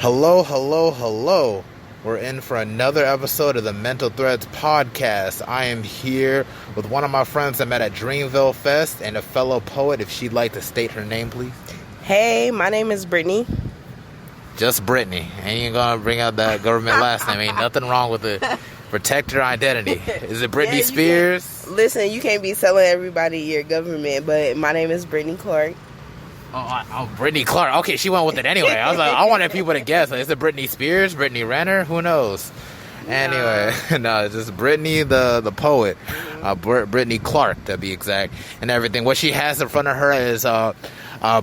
Hello, hello, hello. We're in for another episode of the Mental Threads podcast. I am here with one of my friends I met at Dreamville Fest and a fellow poet. If she'd like to state her name, please. Hey, my name is Brittney. Just Brittney. Ain't gonna bring out that government last name. Ain't nothing wrong with it. Protect your identity. Is it Brittney Spears? Listen, you can't be telling everybody your government, but my name is Brittney Clark. Oh, Brittney Clark. Okay, she went with it anyway. I was like, I wanted people to guess. Like, is it Brittney Spears? Brittany Renner? Who knows? Anyway, no, it's just Brittney the poet. Brittney Clark, to be exact, and everything. What she has in front of her is a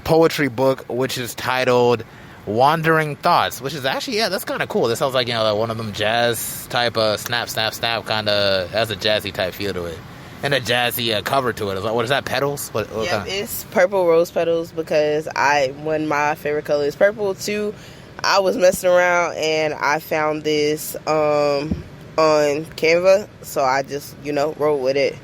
poetry book, which is titled Wandering Thoughts, which is actually, that's kind of cool. This sounds like, like one of them jazz type of snap, kind of, has a jazzy type feel to it. And a jazzy cover to it. It's like, what is that, petals? What It's purple rose petals because one of my favorite color is purple too. I was messing around and I found this on Canva, so I just, wrote with it.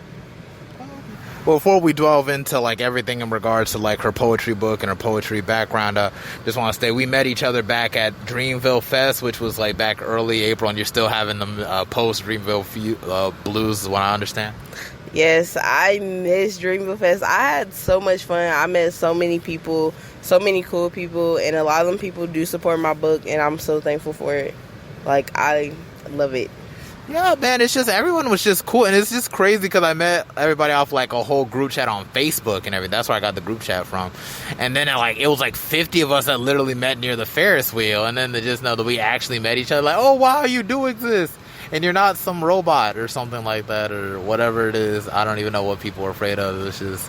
Well, before we delve into everything in regards to her poetry book and her poetry background, just want to say we met each other back at Dreamville Fest, which was back early April, and you're still having them post Dreamville blues, is what I understand. Yes, I miss Dreamville Fest. I had so much fun. I met so many people, so many cool people, and a lot of them people do support my book, and I'm so thankful for it. I love it. Yeah, man, it's just, everyone was just cool, and it's just crazy because I met everybody off a whole group chat on Facebook and everything. That's where I got the group chat from. And then it was 50 of us that literally met near the Ferris wheel, and then they just know that we actually met each other, oh, wow, you do exist. And you're not some robot or something like that or whatever it is. I don't even know what people are afraid of. It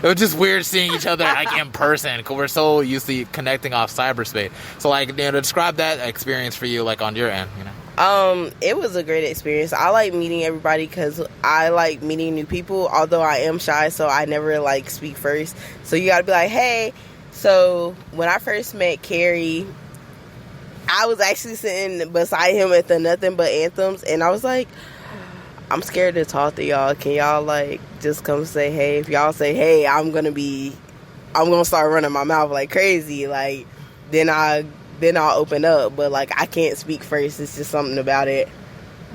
was just weird seeing each other in person because we're so used to connecting off cyberspace. So describe that experience for you on your end. It was a great experience. I like meeting everybody because I like meeting new people, although I am shy, so I never speak first. So you gotta be hey. So when I first met Carrie, I was actually sitting beside him at the Nothing But Anthems, and I was like, I'm scared to talk to y'all. Can y'all just come say hey? If y'all say hey, I'm gonna start running my mouth like crazy. Then I'll open up, but I can't speak first. It's just something about it.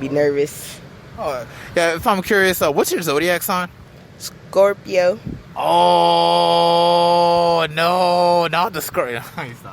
Be nervous. Oh, yeah. If I'm curious, what's your zodiac sign? Scorpio. Oh no, not the Scorpio.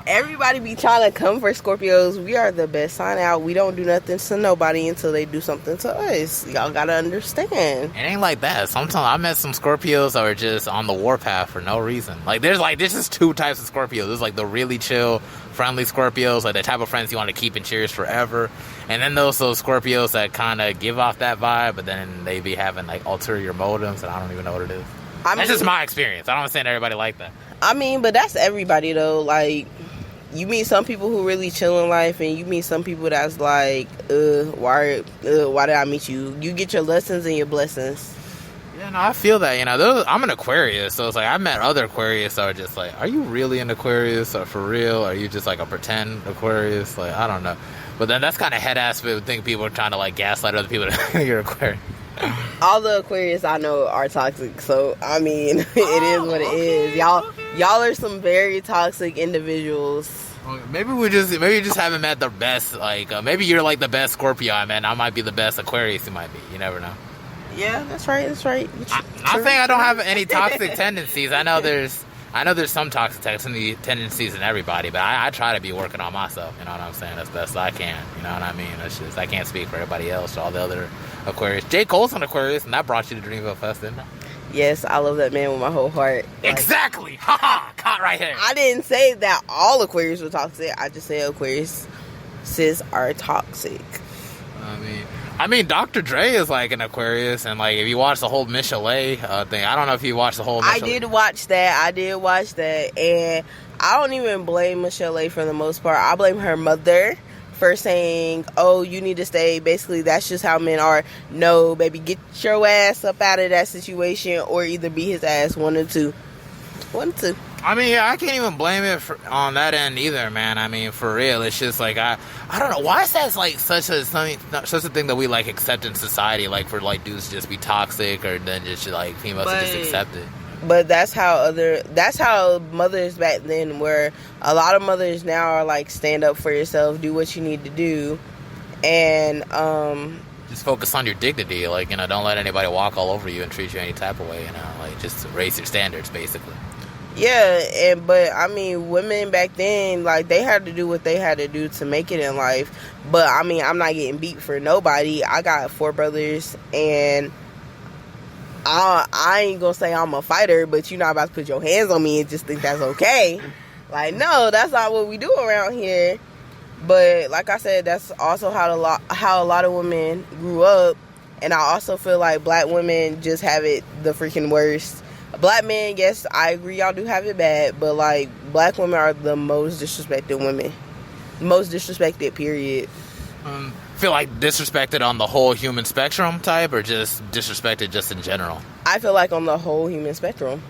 Everybody be trying to come for Scorpios. We are the best sign out. We don't do nothing to nobody until they do something to us. Y'all gotta understand. It ain't like that. Sometimes I met some Scorpios that are just on the warpath for no reason. There's just two types of Scorpios. There's the really chill, friendly Scorpios, the type of friends you want to keep and cherish forever. And then those Scorpios that kind of give off that vibe, but then they be having ulterior motives, and I don't even know what it is. That's just my experience. I don't understand everybody like that. But that's everybody though. You meet some people who really chill in life, and you meet some people that's why did I meet you? You get your lessons and your blessings. Yeah, no, I feel that. I'm an Aquarius, so it's I met other Aquarius that are just are you really an Aquarius or for real? Or are you just a pretend Aquarius? I don't know. But then that's kind of head ass. I think people are trying to gaslight other people that you're Aquarius. All the Aquarius I know are toxic, so it is what it is. Y'all are some very toxic individuals. Well, maybe you just haven't met the best. Maybe you're the best Scorpio I met. I might be the best Aquarius you might be. You never know. Yeah, that's right. I'm saying I don't have any toxic tendencies. I know there's some toxic tendencies in everybody, but I try to be working on myself. You know what I'm saying? As best I can. You know what I mean? It's just I can't speak for everybody else. All the other Aquarius. J. Cole's an Aquarius, and that brought you to Dreamville Fest, didn't it? Yes, I love that man with my whole heart. Exactly. Haha. Caught right here. I didn't say that all Aquarius were toxic. I just said Aquarius are toxic. I mean, Dr. Dre is an Aquarius, and if you watch the whole Michelet thing, I don't know if you watched the whole Michelet. I did watch that, and I don't even blame Michelet for the most part. I blame her mother for saying, oh, you need to stay. Basically, that's just how men are. No, baby, get your ass up out of that situation, or either be his ass, one or two. I can't even blame it on that end either, man. For real, it's just I don't know why is that such a thing that we accept in society, for dudes to just be toxic or then just females to just accept it. But that's how mothers back then were. A lot of mothers now are like, stand up for yourself, do what you need to do, and just focus on your dignity. Like, you know, don't let anybody walk all over you and treat you any type of way. You know, like, just raise your standards, basically. Yeah, but I mean, women back then, like, they had to do what they had to do to make it in life. But I mean, I'm not getting beat for nobody. I got 4 brothers, and I ain't gonna say I'm a fighter, but you're not about to put your hands on me and just think that's okay. Like, no, that's not what we do around here. But like I said, that's also how a lot of women grew up. And I also feel like black women just have it the freaking worst. Black men, yes, I agree, y'all do have it bad, but like, black women are the most disrespected women. Most disrespected, period. Feel like disrespected on the whole human spectrum type, or just disrespected just in general? I feel like on the whole human spectrum.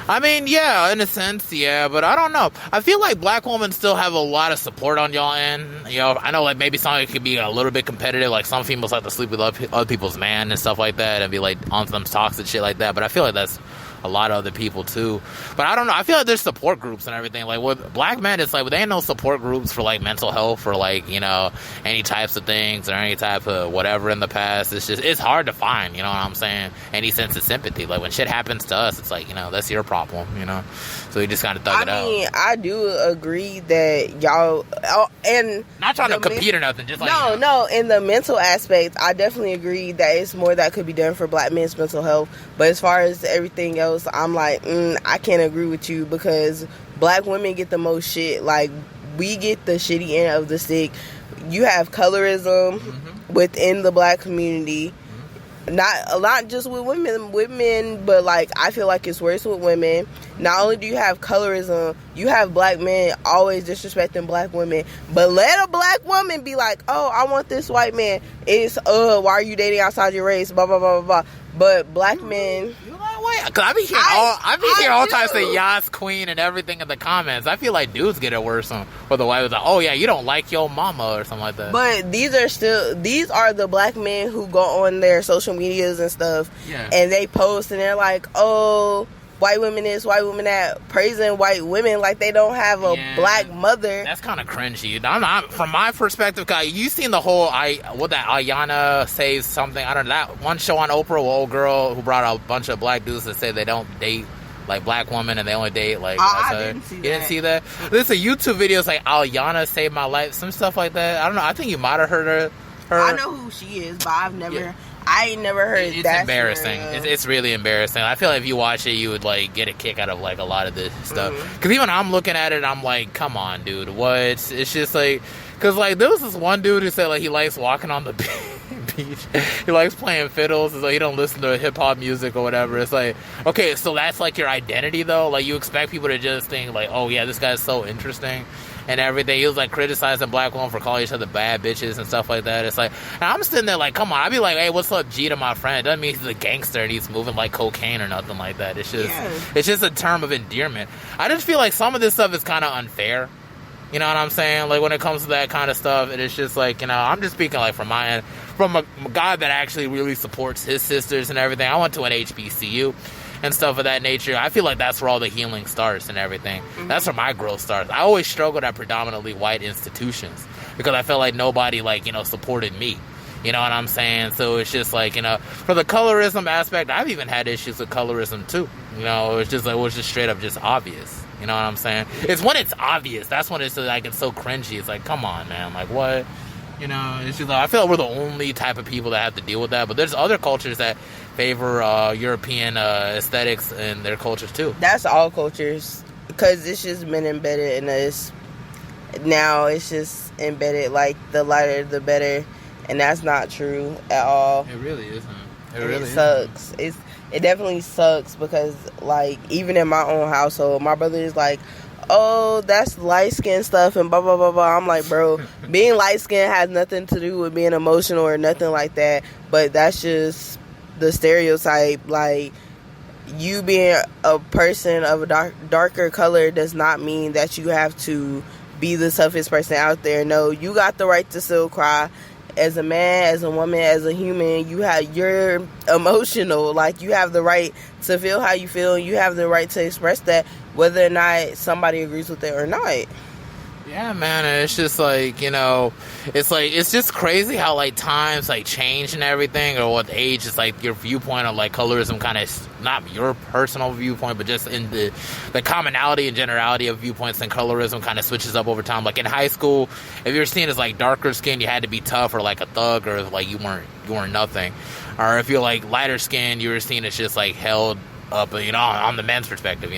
I mean, yeah, in a sense, yeah, but I don't know. I feel like black women still have a lot of support on y'all end. You know, I know, like, maybe some of it could be a little bit competitive. Like, some females like to sleep with other people's man and stuff like that and be, like, on some toxic shit like that. But I feel like that's a lot of other people, too. But I don't know. I feel like there's support groups and everything. Like, with black men, it's like, there ain't no support groups for, like, mental health or, like, you know, any types of things or any type of whatever in the past. It's just, it's hard to find, you know what I'm saying? Any sense of sympathy. Like, when shit happens to us, it's like, you know, that's your problem, you know? So we just kind of thug it out. I mean, I do agree that y'all, and not trying to compete or nothing, just like, no, you know. no, in the mental aspect, I definitely agree that it's more that could be done for black men's mental health. But as far as everything else, I'm like, I can't agree with you, because black women get the most shit. Like, we get the shitty end of the stick. You have colorism within the black community. Not just with women, but like, I feel like it's worse with women. Not only do you have colorism, you have black men always disrespecting black women. But let a black woman be like, oh, I want this white man. It's why are you dating outside your race? Blah blah blah blah blah. But black men, because I be hearing all types of Yas Queen and everything in the comments. I feel like dudes get it worse or the wife was like, oh yeah, you don't like your mama or something like that. But these are the black men who go on their social medias and stuff, and they post and they're like, oh, white women this, white women that, praising white women like they don't have a black mother. That's kind of cringy. I'm not, from my perspective, cause you seen the whole that Ayana says something, I don't know, that one show on Oprah, a old girl who brought a bunch of black dudes that say they don't date like black women and they only date like I didn't see that. You didn't see that? There's a YouTube video, it's like Ayana saved my life, some stuff like that. I don't know, I think you might have heard her. I know who she is, but I ain't never heard it's that. It's embarrassing. It's really embarrassing. I feel like if you watch it, you would like get a kick out of like a lot of this stuff. Because even I'm looking at it, I'm like, come on, dude, what? It's just like, because like there was this one dude who said like he likes walking on the beach. He likes playing fiddles. It's like he don't listen to hip hop music or whatever. It's like, okay, so that's like your identity though. Like you expect people to just think like, oh yeah, this guy's so interesting and everything. He was like criticizing black women for calling each other bad bitches and stuff like that. It's like, and I'm sitting there like, come on. I'd be like, hey, what's up, G, to my friend? It doesn't mean he's a gangster and he's moving like cocaine or nothing like that. It's just it's just a term of endearment. I just feel like some of this stuff is kind of unfair. You know what I'm saying? Like when it comes to that kind of stuff, and it's just like, you know, I'm just speaking like from my end, from a guy that actually really supports his sisters and everything. I went to an HBCU and stuff of that nature. I feel like that's where all the healing starts and everything. That's where my growth starts. I always struggled at predominantly white institutions because I felt like nobody, like, you know, supported me. You know what I'm saying? So it's just like, you know, for the colorism aspect, I've even had issues with colorism too. You know, it's just like, it was just straight up just obvious. You know what I'm saying? It's when it's obvious. That's when it's like, it's so cringy. It's like, come on, man. Like, what? You know, it's just like, I feel like we're the only type of people that have to deal with that. But there's other cultures that favor European aesthetics in their cultures too. That's all cultures, because it's just been embedded in us. Now it's just embedded like the lighter the better, and that's not true at all. It really isn't. It sucks. It definitely sucks, because like even in my own household, my brother is like, oh, that's light skin stuff and blah blah blah blah. I'm like, bro, being light skinned has nothing to do with being emotional or nothing like that. But that's just the stereotype. Like, you being a person of a darker color does not mean that you have to be the toughest person out there. No, you got the right to still cry as a man, as a woman, as a human, you're emotional. Like, you have the right to feel how you feel, and you have the right to express that, whether or not somebody agrees with it or not. Yeah, man, and it's just like, it's just crazy how, like, times, like, change and everything, or with age, it's like your viewpoint of, like, colorism kind of, not your personal viewpoint, but just in the commonality and generality of viewpoints and colorism kind of switches up over time. Like, in high school, if you're seen as, like, darker skin, you had to be tough or, like, a thug, or, like, you weren't nothing. Or if you're, like, lighter skin, you were seen as just, like, held up, on the men's perspective,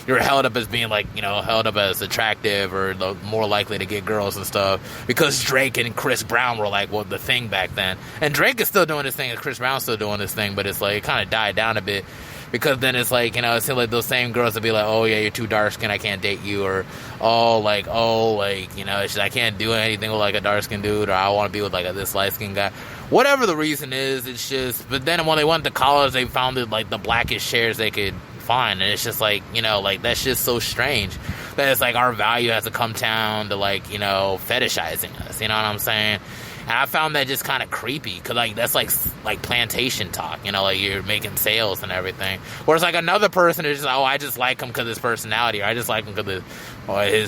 you're held up as being, like, held up as attractive or more likely to get girls and stuff, because Drake and Chris Brown were, like, the thing back then. And Drake is still doing his thing, and Chris Brown's still doing his thing, but it's like, it kind of died down a bit, because then it's like, it seems like those same girls would be like, oh yeah, you're too dark skinned, I can't date you, or it's just, I can't do anything with, like, a dark skinned dude, or I want to be with, like, this light skinned guy. Whatever the reason is, it's just, but then when they went to college, they found it, like, the blackest shares they could find, and it's just like, like, that's just so strange that it's like our value has to come down to, like, fetishizing us, you know what I'm saying? And I found that just kind of creepy, because, like, that's like plantation talk, like, you're making sales and everything. Whereas, like, another person is just, oh, I just like him because of his personality, or I just like him because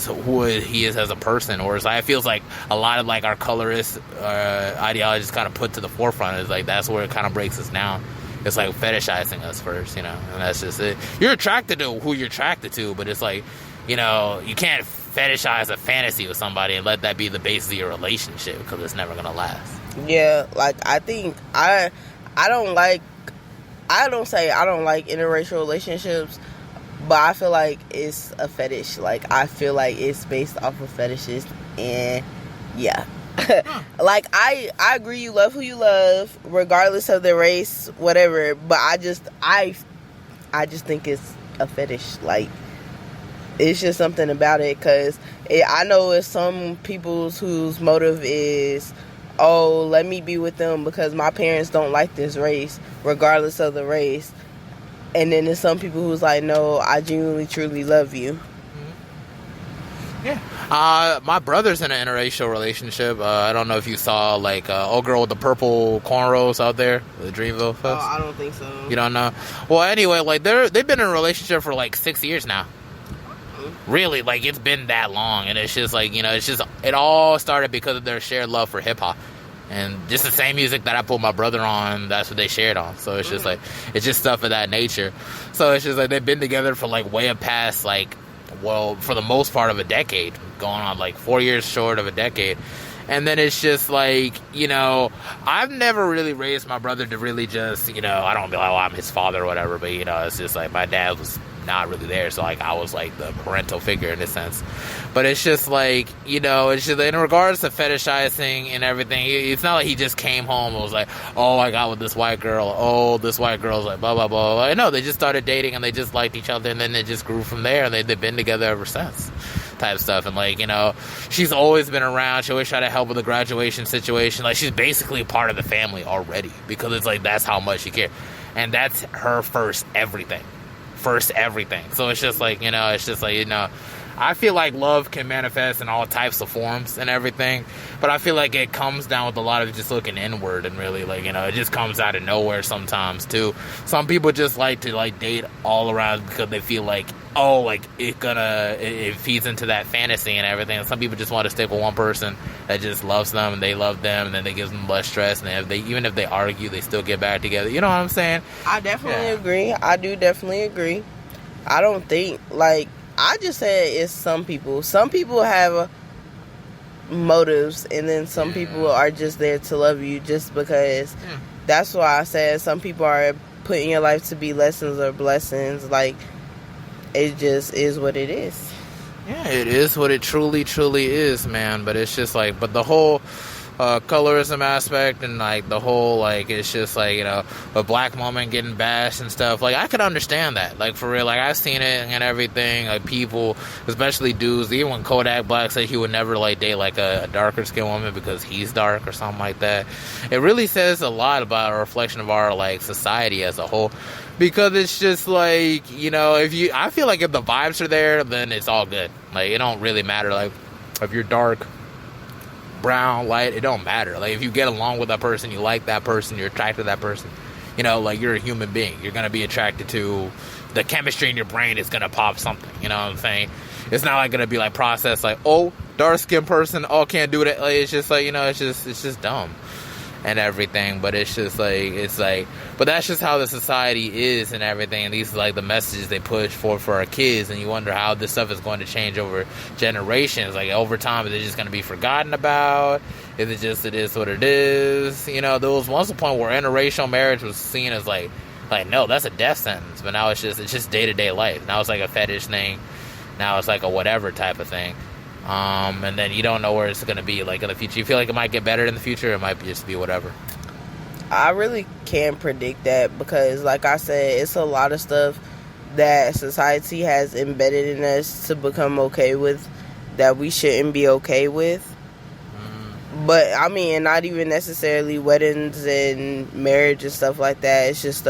of who he is as a person. Whereas I feels like a lot of, like, our colorist ideology is kind of put to the forefront. It's like, that's where it kind of breaks us down. It's like fetishizing us first, and that's just it. You're attracted to who you're attracted to, but it's like, you can't fetishize a fantasy with somebody and let that be the basis of your relationship, because it's never gonna last. Yeah, like, I think I don't like interracial relationships, but I feel like it's a fetish. Like, I feel like it's based off of fetishes, and yeah. Like, I agree, you love who you love regardless of their race, whatever, but I just think it's a fetish. Like, it's just something about it, because I know it's some people whose motive is, oh, let me be with them because my parents don't like this race, regardless of the race. And then there's some people who's like, no, I genuinely, truly love you. Yeah. My brother's in an interracial relationship. I don't know if you saw, like, old girl with the purple cornrows out there, the Dreamville Fest. Oh, I don't think so. You don't know? Well, anyway, like, they've been in a relationship for, like, 6 years now. Really, like, it's been that long, and it's just like, it all started because of their shared love for hip hop, and just the same music that I put my brother on, that's what they shared on. So it's just like, it's just stuff of that nature. So it's just like, they've been together for, like, way past, like, well, for the most part of a decade, going on, like, 4 years short of a decade. And then it's just like, I've never really raised my brother to really just, I don't be like, oh, I'm his father or whatever, but, it's just like, my dad was not really there, so, like, I was, like, the parental figure in a sense. But it's just like, it's just, in regards to fetishizing and everything, it's not like he just came home and was like, oh, I got with this white girl, oh, this white girl's like, blah, blah, blah, blah. No, they just started dating, and they just liked each other, and then it just grew from there, and they've been together ever since, type stuff. And, like, she's always been around. She always tried to help with the graduation situation. Like, she's basically part of the family already, because it's like, that's how much she cares, and that's her first everything. So it's just like, I feel like love can manifest in all types of forms and everything, but I feel like it comes down with a lot of just looking inward, and really, like, it just comes out of nowhere sometimes too. Some people just like to, like, date all around because they feel like, oh, like, it feeds into that fantasy and everything. And some people just want to stick with one person that just loves them, and they love them, and then they give them less stress, and even if they argue, they still get back together. You know what I'm saying? I definitely agree. I do definitely agree. I don't think, like, I just said it's some people. Some people have motives, and then some people are just there to love you just because. Yeah. That's why I said some people are put in your life to be lessons or blessings. Like, it just is what it is. Yeah, it is what it truly, truly is, man. But it's just like, but the whole colorism aspect, and, like, the whole, like, it's just like, a black woman getting bashed and stuff, like, I could understand that, like, for real. Like, I've seen it and everything, like, people, especially dudes, even when Kodak Black said he would never, like, date, like, a darker skinned woman because he's dark or something like that, it really says a lot about a reflection of our, like, society as a whole. Because it's just like, I feel like if the vibes are there, then it's all good. Like, it don't really matter, like, if you're dark, brown, light, it don't matter. Like, if you get along with that person, you like that person, you're attracted to that person, you know, like, you're a human being. You're going to be attracted to the chemistry in your brain is going to pop something, you know what I'm saying? It's not like going to be like processed like, oh, dark skinned person, oh, can't do that. Like, it's just like, you know, it's just dumb and everything. But it's just like, but that's just how the society is and everything. And these are like the messages they push for our kids. And you wonder how this stuff is going to change over generations. Like, over time, is it just going to be forgotten about? Is it just, it is what it is? You know, there was once a point where interracial marriage was seen as like, no, that's a death sentence. But now it's just day-to-day life. Now it's like a fetish thing. Now it's like a whatever type of thing. And then you don't know where it's going to be like in the future. You feel like it might get better in the future. It might just be whatever. I really can't predict that because, like I said, it's a lot of stuff that society has embedded in us to become okay with that we shouldn't be okay with. But, I mean, not even necessarily weddings and marriage and stuff like that. It's just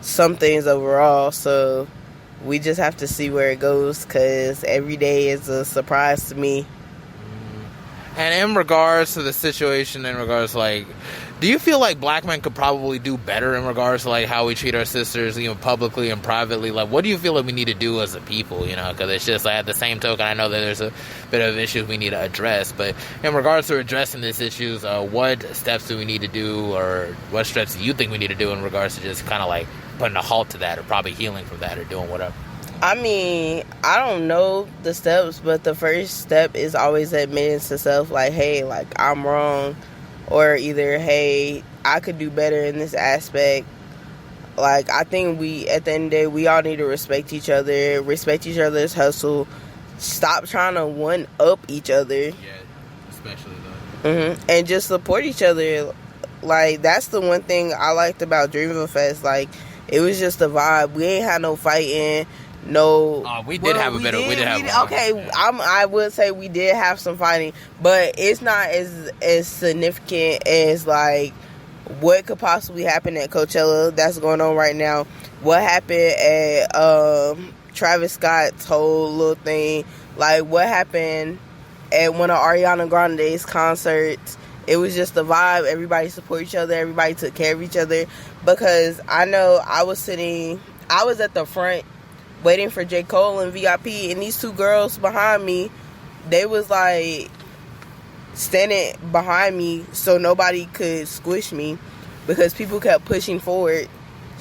some things overall. So we just have to see where it goes because every day is a surprise to me. And in regards to the situation, in regards to, like, do you feel like black men could probably do better in regards to, like, how we treat our sisters, even publicly and privately? Like, what do you feel like we need to do as a people, you know? Because it's just, like, at the same token, I know that there's a bit of issues we need to address. But in regards to addressing these issues, what steps do we need to do, or what steps do you think we need to do in regards to just kind of, like, putting a halt to that, or probably healing from that, or doing whatever? I mean, I don't know the steps, but the first step is always admitting to self, like, hey, like, I'm wrong. Or either, hey, I could do better in this aspect. Like, I think at the end of the day, we all need to respect each other, respect each other's hustle, stop trying to one-up each other. Yeah, especially though. Mm-hmm. And just support each other. Like, that's the one thing I liked about Dreamville Fest. Like, it was just a vibe. We ain't had no fighting. No, we did have a bit of. Okay, I would say we did have some fighting, but it's not as significant as like what could possibly happen at Coachella that's going on right now. What happened at Travis Scott's whole little thing? Like what happened at one of Ariana Grande's concerts? It was just a vibe. Everybody support each other. Everybody took care of each other. Because I know I was at the front waiting for J. Cole and VIP, and these two girls behind me, they was like standing behind me so nobody could squish me because people kept pushing forward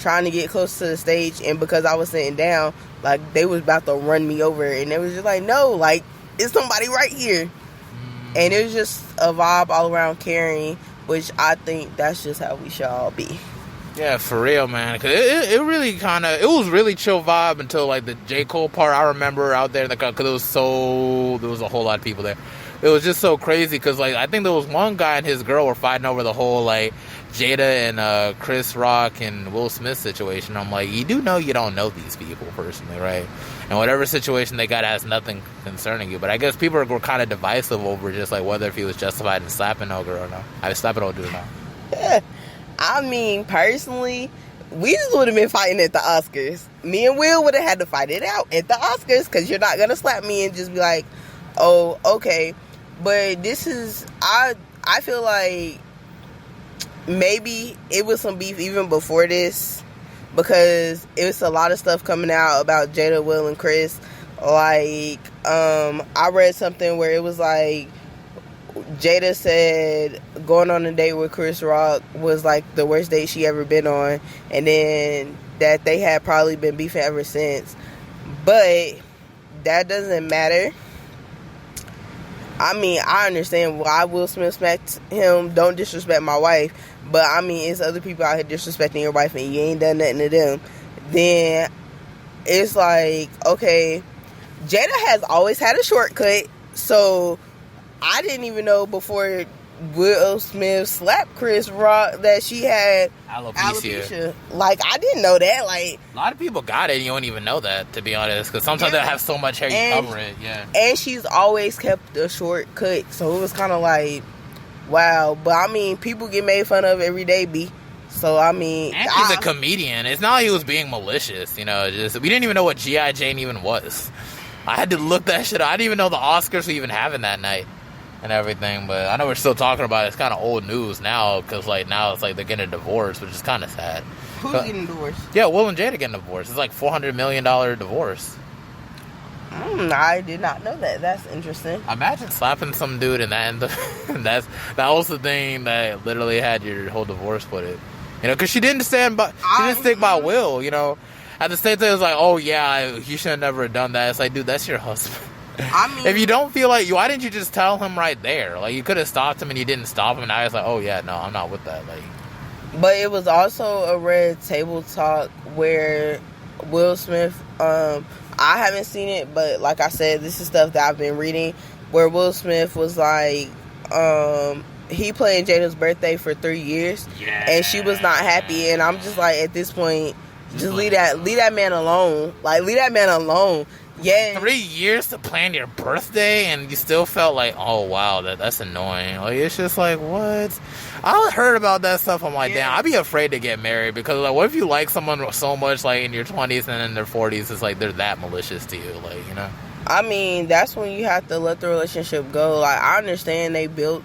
trying to get close to the stage, and because I was sitting down, like they was about to run me over, and they was just like, no, like it's somebody right here. And it was just a vibe all around caring, which I think that's just how we should all be. Yeah, for real, man. Cause it really it was really chill vibe until like the J. Cole part. I remember out there, because there was a whole lot of people there. It was just so crazy because like I think there was one guy and his girl were fighting over the whole like Jada and Chris Rock and Will Smith situation. I'm like, you do know you don't know these people personally, right? And whatever situation they got has nothing concerning you. But I guess people were kind of divisive over just like whether if he was justified in slapping no girl or not. I was slapping old dude or not. Yeah. I mean, personally, we just would have been fighting at the Oscars. Me and Will would have had to fight it out at the Oscars because you're not going to slap me and just be like, oh, okay. But this is, I feel like maybe it was some beef even before this because it was a lot of stuff coming out about Jada, Will, and Chris. Like, I read something where it was like, Jada said going on a date with Chris Rock was like the worst date she ever been on, and then that they had probably been beefing ever since. But that doesn't matter. I mean, I understand why Will Smith smacked him. Don't disrespect my wife. But I mean, it's other people out here disrespecting your wife and you ain't done nothing to them. Then it's like, okay, Jada has always had a shortcut, so I didn't even know before Will Smith slapped Chris Rock that she had alopecia. Like, I didn't know that. Like, a lot of people got it and you don't even know that, to be honest, because sometimes they have so much hair you cover it. Yeah. And she's always kept a short cut, so it was kind of like, wow. But I mean, people get made fun of every day, B. So I mean, and he's a comedian. It's not like he was being malicious, you know. Just we didn't even know what G.I. Jane even was. I had to look that shit up. I didn't even know the Oscars were even having that night. and everything. But I know we're still talking about it. It's kind of old news now because like now it's like they're getting a divorce, which is kind of sad. Who's getting divorced? Yeah, Will and Jada getting divorced. It's like $400 million divorce. I did not know that. That's interesting. Imagine slapping some dude and that was the thing that literally had your whole divorce with it. You know, because she didn't stick by Will. You know, at the same time, it was like, oh yeah, you should have never done that. It's like, dude, that's your husband. I mean, if you don't feel like why didn't you just tell him right there? Like, you could have stopped him and you didn't stop him. And I was like, oh yeah, no, I'm not with that. Like, but it was also a red table talk where Will Smith. I haven't seen it, but like I said, this is stuff that I've been reading. Where Will Smith was like, he played Jada's birthday for 3 years, and she was not happy. And I'm just like, at this point, just leave that man alone. Like, leave that man alone. Yeah, 3 years to plan your birthday, and you still felt like, oh wow, that's annoying. Like, it's just like, what? I heard about that stuff. I'm like, damn, I'd be afraid to get married because like, what if you like someone so much, like in your 20s and in their 40s, it's like they're that malicious to you, like, you know? I mean, that's when you have to let the relationship go. Like, I understand they built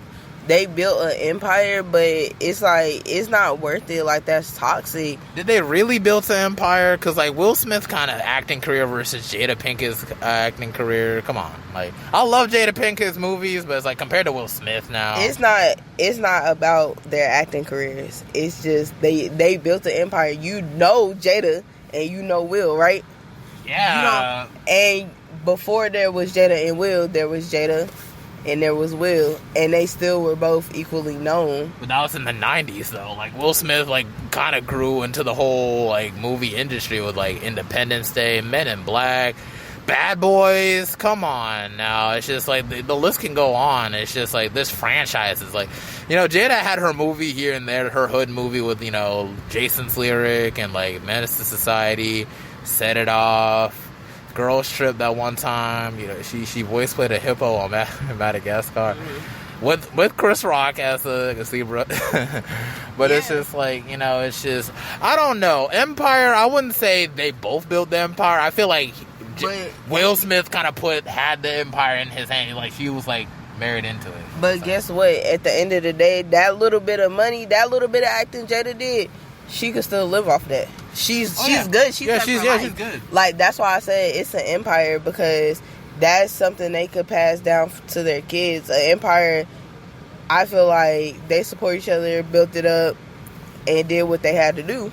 an empire, but it's like, it's not worth it. Like, that's toxic. Did they really build an empire? Because like Will Smith's kind of acting career versus Jada Pinkett's acting career. Come on, like, I love Jada Pinkett's movies, but it's like compared to Will Smith now, it's not about their acting careers. It's just they built an empire. You know Jada and you know Will, right? Yeah. You know, and before there was Jada and Will, there was Jada and there was Will, and they still were both equally known. But that was in the 90s, though. Like, Will Smith, like, kind of grew into the whole, like, movie industry with, like, Independence Day, Men in Black, Bad Boys. Come on now. It's just, like, the list can go on. It's just, like, this franchise is, like, you know, Jada had her movie here and there, her hood movie with, you know, Jason's Lyric and, like, Menace to Society, Set It Off. Girls Trip that one time, you know, she voice played a hippo on Madagascar with Chris Rock as a zebra. But it's just like, you know, it's just, I don't know. Empire, I wouldn't say they both built the empire. I feel like Will Smith kind of had the empire in his hand. Like, he was like married into it. But guess what? At the end of the day, that little bit of money, that little bit of acting Jada did, she could still live off that. She's good. She's good. Like, that's why I said it's an empire, because that's something they could pass down to their kids. An empire, I feel like they support each other, built it up, and did what they had to do.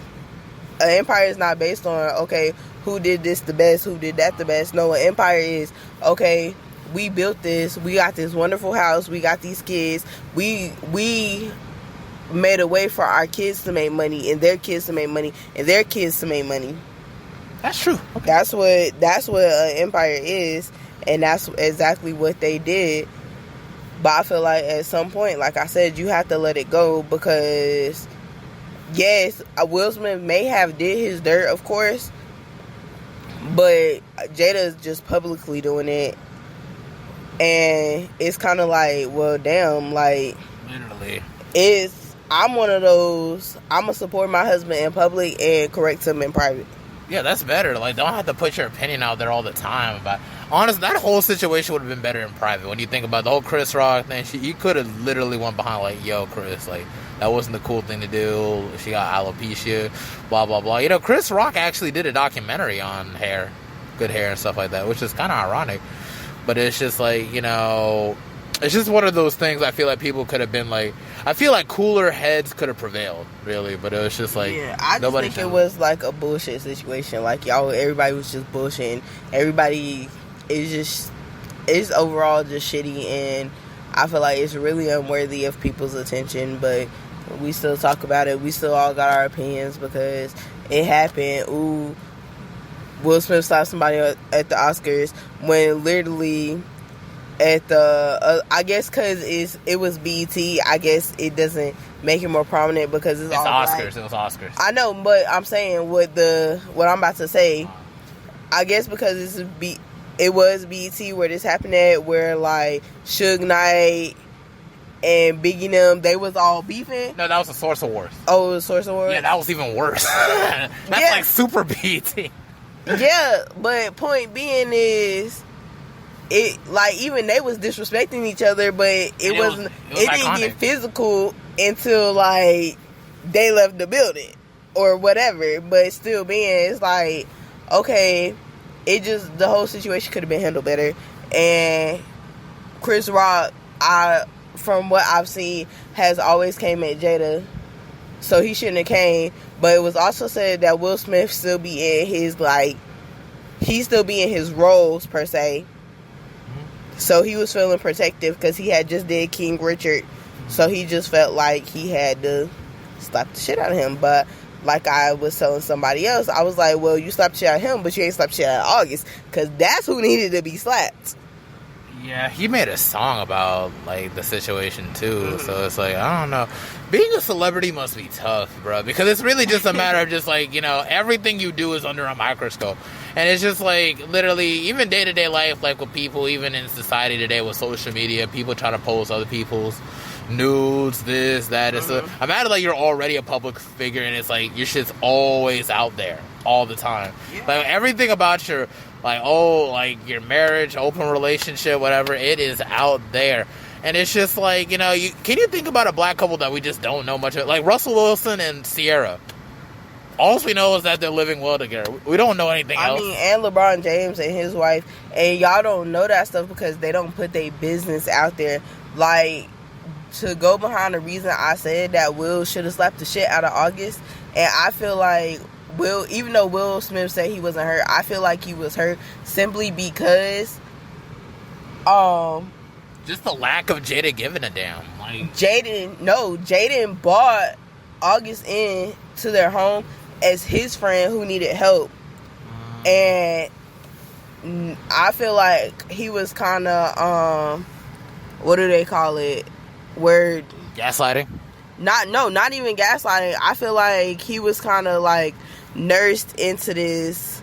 An empire is not based on, okay, who did this the best, who did that the best. No, an empire is, okay, we built this, we got this wonderful house, we got these kids, we made a way for our kids to make money, and their kids to make money, and their kids to make money. That's true. Okay. That's what an empire is, and that's exactly what they did. But I feel like at some point, like I said, you have to let it go, because yes, Will Smith may have did his dirt, of course, but Jada's just publicly doing it, and it's kind of like, well, damn, like, literally, I'm one of those, I'm going to support my husband in public and correct him in private. Yeah, that's better. Like, don't have to put your opinion out there all the time. But honestly, that whole situation would have been better in private. When you think about the whole Chris Rock thing, he could have literally went behind, like, yo, Chris, like, that wasn't the cool thing to do. She got alopecia, blah, blah, blah. You know, Chris Rock actually did a documentary on hair, good hair and stuff like that, which is kind of ironic. But it's just like, you know, it's just one of those things I feel like people could have been like, I feel like cooler heads could have preveiled, really, but it was just like, I just think it was like a bullshit situation. Like, everybody was just bullshitting. Everybody is overall just shitty, and I feel like it's really unworthy of people's attention, but we still talk about it. We still all got our opinions because it happened. Ooh, Will Smith slapped somebody at the Oscars when literally at the I guess because it was BET, I guess it doesn't make it more prominent because it's all Oscars. black. It was Oscars. I know, but I'm saying what I'm about to say, I guess because it was BET where this happened at, where like Suge Knight and Biggie them, they was all beefing. No, that was the Source Awards. Oh, it was Source Awards? Yeah, that was even worse. That's like super BET. Yeah, but point being is, it, like, even they was disrespecting each other, but it didn't get physical until, like, they left the building or whatever. But still being, it's like, okay, the whole situation could have been handled better. And Chris Rock, from what I've seen, has always came at Jada, so he shouldn't have came. But it was also said that Will Smith still be in his, like, he still be in his roles per se. So he was feeling protective because he had just did King Richard. So he just felt like he had to slap the shit out of him. But like I was telling somebody else, I was like, well, you slapped the shit out of him, but you ain't slapped the shit out of August, because that's who needed to be slapped. Yeah, he made a song about, like, the situation too. So it's like, I don't know. Being a celebrity must be tough, bro, because it's really just a matter of just, like, you know, everything you do is under a microscope. And it's just, like, literally, even day-to-day life, like, with people, even in society today with social media, people try to post other people's nudes, this, that. It's I'm mad, like, you're already a public figure, and it's like, your shit's always out there all the time. Yeah. Like, everything about your, like, like, your marriage, open relationship, whatever, it is out there. And it's just like, you know, can you think about a black couple that we just don't know much of? Like, Russell Wilson and Sierra. All we know is that they're living well together. We don't know anything else. I mean, and LeBron James and his wife. And y'all don't know that stuff because they don't put their business out there. Like, to go behind the reason I said that Will should have slapped the shit out of August. And I feel like even though Will Smith said he wasn't hurt, I feel like he was hurt simply because just the lack of Jada giving a damn. Like, Jaden brought August in to their home as his friend who needed help. And I feel like he was kind of what do they call it? Gaslighting? Not even gaslighting. I feel like he was kind of like nursed into this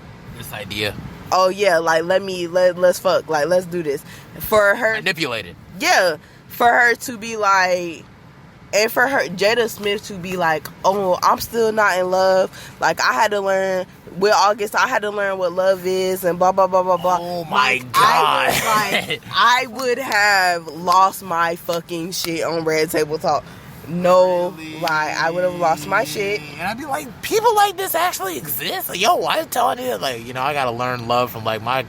idea. Oh yeah, like let's fuck, like let's do this. For her manipulated. Yeah, for her to be like, and for her Jada Smith to be like, oh, I'm still not in love. Like, I had to learn with August. I had to learn what love is and blah blah blah blah blah. Oh my god! I would have lost my fucking shit on Red Table Talk. No lie, I would have lost my shit. And I'd be like, people like this actually exist? Like, yo, why are you telling you? Like, you know, I gotta learn love from, like, my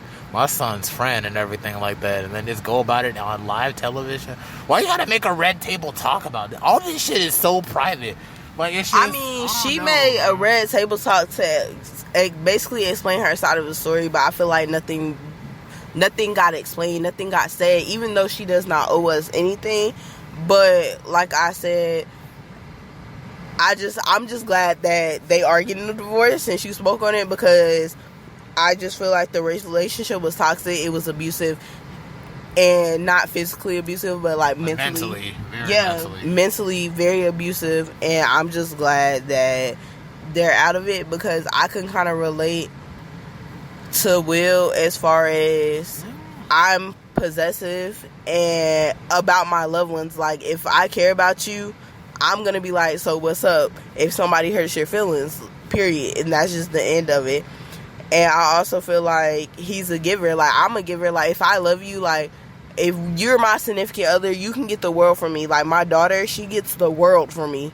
son's friend and everything like that, and then just go about it on live television. Why you gotta make a Red Table Talk about it? All this shit is so private. Like, it's just, I mean, she made a Red Table Talk to basically explain her side of the story, but I feel like nothing got explained, nothing got said, even though she does not owe us anything. But like I said, I'm just glad that they are getting a divorce and she spoke on it, because I just feel like the relationship was toxic. It was abusive, and not physically abusive, but like mentally. Mentally very abusive. And I'm just glad that they're out of it, because I can kind of relate to Will as far as I'm possessive and about my loved ones. Like, if I care about you, I'm gonna be like, so what's up if somebody hurts your feelings, period. And that's just the end of it. And I also feel like he's a giver. Like, I'm a giver. Like, if I love you, like, if you're my significant other, you can get the world from me. Like, my daughter, she gets the world from me.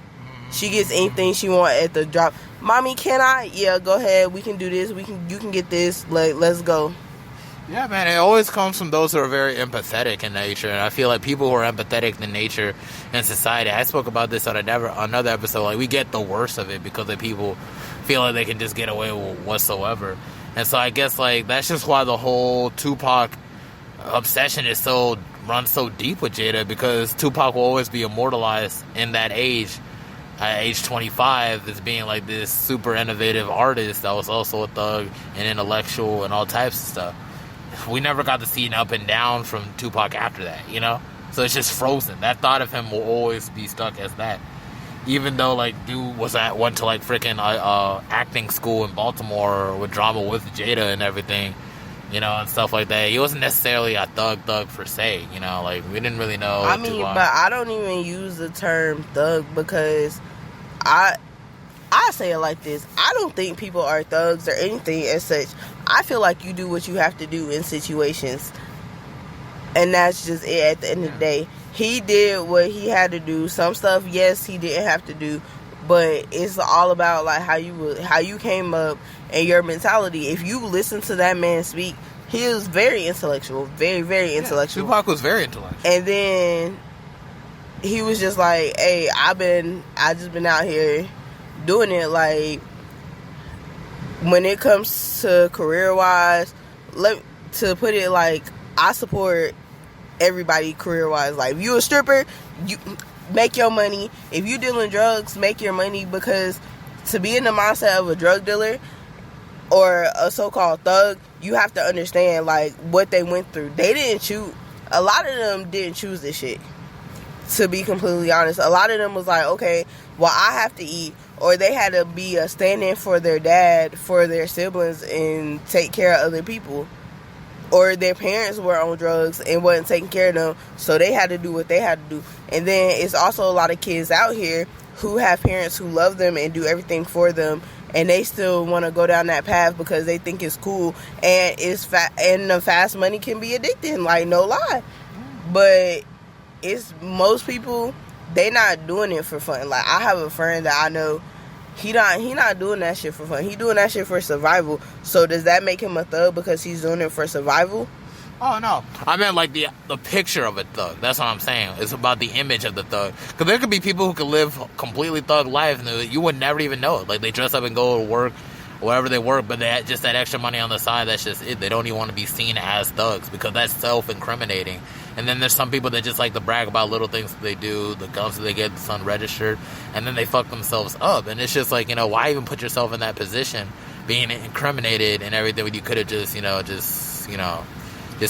She gets anything she wants at the drop. Mommy, can I? Yeah, go ahead. We can do this. You can get this. Like, let's go. Yeah, man, it always comes from those who are very empathetic in nature. And I feel like people who are empathetic in nature and society, I spoke about this on another episode, like, we get the worst of it because the people feel like they can just get away with whatsoever. And so I guess, like, that's just why the whole Tupac obsession runs so deep with Jada, because Tupac will always be immortalized in that age, at age 25, as being like this super innovative artist that was also a thug and intellectual and all types of stuff. We never got to see an up and down from Tupac after that, you know? So it's just frozen. That thought of him will always be stuck as that. Even though, like, dude went to, like, freaking acting school in Baltimore with drama with Jada and everything, you know, and stuff like that. He wasn't necessarily a thug per se, you know? Like, we didn't really know. I mean, but I don't even use the term thug, because I say it like this. I don't think people are thugs or anything as such. I feel like you do what you have to do in situations. And that's just it at the end of the day. He did what he had to do. Some stuff, yes, he didn't have to do, but it's all about like how you came up and your mentality. If you listen to that man speak, he was very intellectual, very, very intellectual. Tupac was very intellectual. And then he was just like, "Hey, I just been out here doing it." Like, when it comes to career wise, to put it like, I support everybody career wise. Like, if you a stripper, you make your money. If you dealing drugs, make your money, because to be in the mindset of a drug dealer or a so-called thug, you have to understand like what they went through. They didn't choose. A lot of them didn't choose this shit. To be completely honest, a lot of them was like, okay, well, I have to eat, or they had to be a stand-in for their dad, for their siblings, and take care of other people. Or their parents were on drugs and wasn't taking care of them, so they had to do what they had to do. And then it's also a lot of kids out here who have parents who love them and do everything for them, and they still want to go down that path because they think it's cool, and and the fast money can be addicting, like, no lie. But it's most people, they not doing it for fun. Like, I have a friend that I know, he not doing that shit for fun. He doing that shit for survival. So does that make him a thug because he's doing it for survival? Oh, no. I meant like the picture of a thug. That's what I'm saying. It's about the image of the thug. Because there could be people who could live completely thug life and you would never even know it. Like, they dress up and go to work, wherever they work, but they had just that extra money on the side. That's just it. They don't even want to be seen as thugs because that's self-incriminating. And then there's some people that just like to brag about little things that they do, the guns that they get that's unregistered, and then they fuck themselves up. And it's just like, why even put yourself in that position, being incriminated and everything, when you could have just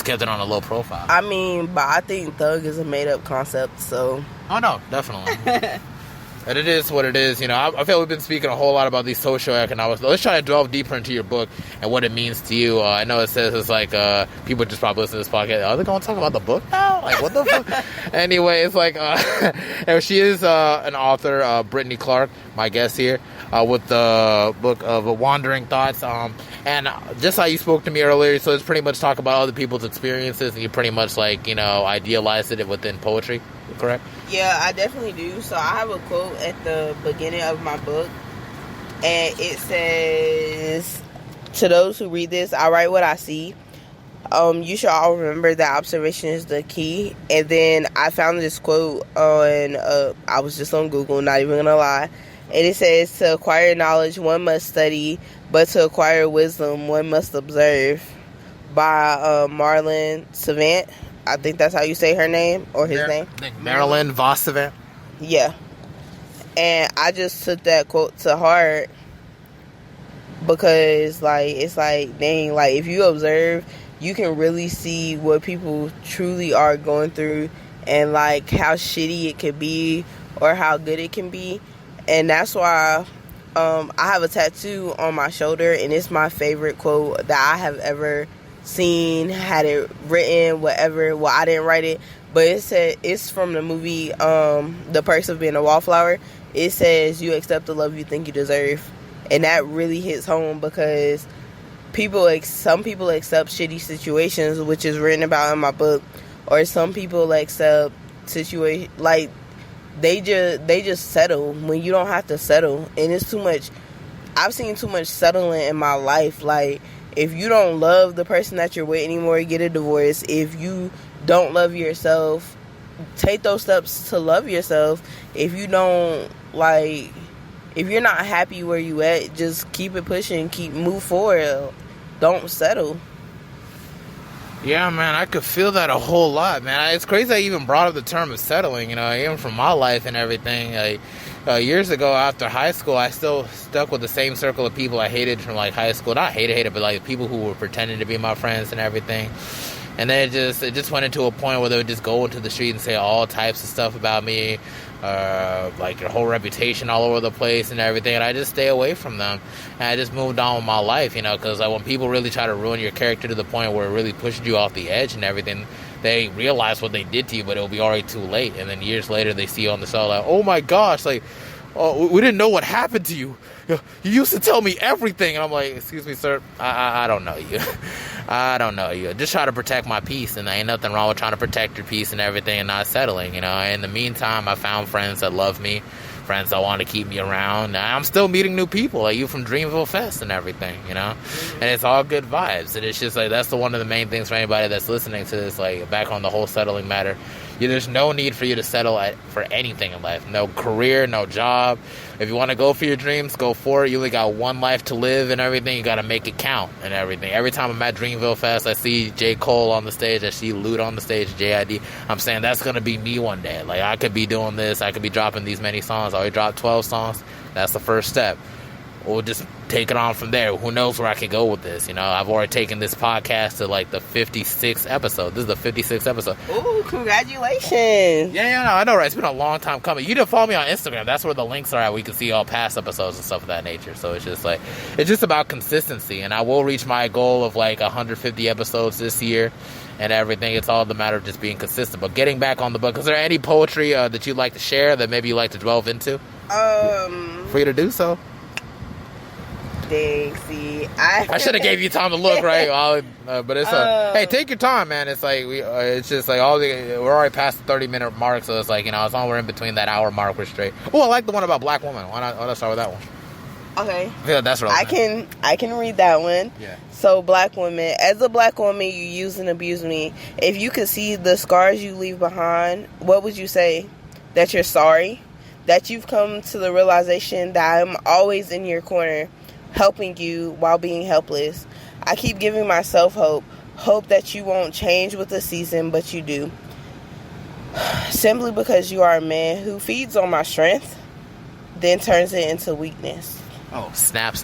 kept it on a low profile. I mean, but I think thug is a made-up concept, so... Oh, no, definitely. And it is what it is. I feel we've been speaking a whole lot about these socioeconomics. Let's try to delve deeper into your book and what it means to you. I know it says it's like people just probably listen to this podcast. Are they going to talk about the book now? Like, what the fuck? Anyway, it's like she is an author, Brittney Clark, my guest here, with the book of Wandering Thoughts. And just how you spoke to me earlier, so it's pretty much talk about other people's experiences, and you pretty much idealized it within poetry, correct? Yeah, I definitely do. So I have a quote at the beginning of my book, and it says, "To those who read this, I write what I see. You should all remember that observation is the key." And then I found this quote on, I was just on Google, not even gonna lie, and it says, "To acquire knowledge, one must study, but to acquire wisdom, one must observe," by Marlon Savant. I think that's how you say her name, or his name. Marilyn Vos Savant. Yeah. And I just took that quote to heart because, it's like, dang, like, if you observe, you can really see what people truly are going through and, like, how shitty it could be or how good it can be. And that's why I have a tattoo on my shoulder, and it's my favorite quote that I have ever seen, had it written, whatever. Well, I didn't write it, but it said, it's from the movie The Perks of Being a Wallflower. It says, "You accept the love you think you deserve." And that really hits home because some people accept shitty situations, which is written about in my book, or some people accept situations like they just settle when you don't have to settle. And it's too much. I've seen too much settling in my life. Like, if you don't love the person that you're with anymore, get a divorce. If you don't love yourself, take those steps to love yourself. If you don't, if you're not happy where you at, just keep it pushing, move forward. Don't settle. Yeah, man, I could feel that a whole lot, man. It's crazy I even brought up the term of settling, even from my life and everything. Years ago after high school, I still stuck with the same circle of people I hated from high school. Not hated, but people who were pretending to be my friends and everything. And then it just went into a point where they would just go into the street and say all types of stuff about me, your whole reputation all over the place and everything. And I just stay away from them. And I just moved on with my life, because when people really try to ruin your character to the point where it really pushes you off the edge and everything, they realize what they did to you, but it'll be already too late. And then years later, they see you on the cell like, oh my gosh, oh, we didn't know what happened to you. You used to tell me everything. And I'm like, excuse me, sir, I don't know you. I don't know you. Just try to protect my peace, and there ain't nothing wrong with trying to protect your peace and everything and not settling, you know. In the meantime, I found friends that love me, friends that want to keep me around. I'm still meeting new people, like you from Dreamville Fest and everything, you know. And it's all good vibes. And it's just like, that's one of the main things for anybody that's listening to this, like back on the whole settling matter. There's no need for you to settle for anything in life. No career, no job. If you want to go for your dreams, go for it. You only got one life to live and everything. You got to make it count and everything. Every time I'm at Dreamville Fest, I see J. Cole on the stage. I see Lute on the stage, JID. I'm saying that's going to be me one day. Like, I could be doing this. I could be dropping these many songs. I already dropped 12 songs. That's the first step. We'll just take it on from there. Who knows where I can go with this, you know? I've already taken this podcast to, like, the 56th episode. This is the 56th episode. Ooh, congratulations. Yeah, no, I know, right? It's been a long time coming. You didn't follow me on Instagram. That's where the links are at. We can see all past episodes and stuff of that nature. So it's just, like, it's just about consistency. And I will reach my goal of, like, 150 episodes this year and everything. It's all the matter of just being consistent. But getting back on the book, is there any poetry that you'd like to share that maybe you'd like to delve into? For you to do so. See, I should have gave you time to look, right? But it's hey, take your time, man. It's like it's just like we're already past the 30-minute mark, so it's like, you know, as long as we're in between that hour mark, we're straight. Oh, I like the one about black women. Why not start with that one? Okay. Yeah, that's right. I can read that one. Yeah. So, black women, as a black woman, you use and abuse me. If you could see the scars you leave behind, what would you say? That you're sorry, that you've come to the realization that I'm always in your corner, helping you while being helpless. I keep giving myself hope that you won't change with the season, but you do. Simply because you are a man who feeds on my strength, then turns it into weakness. Oh, snap.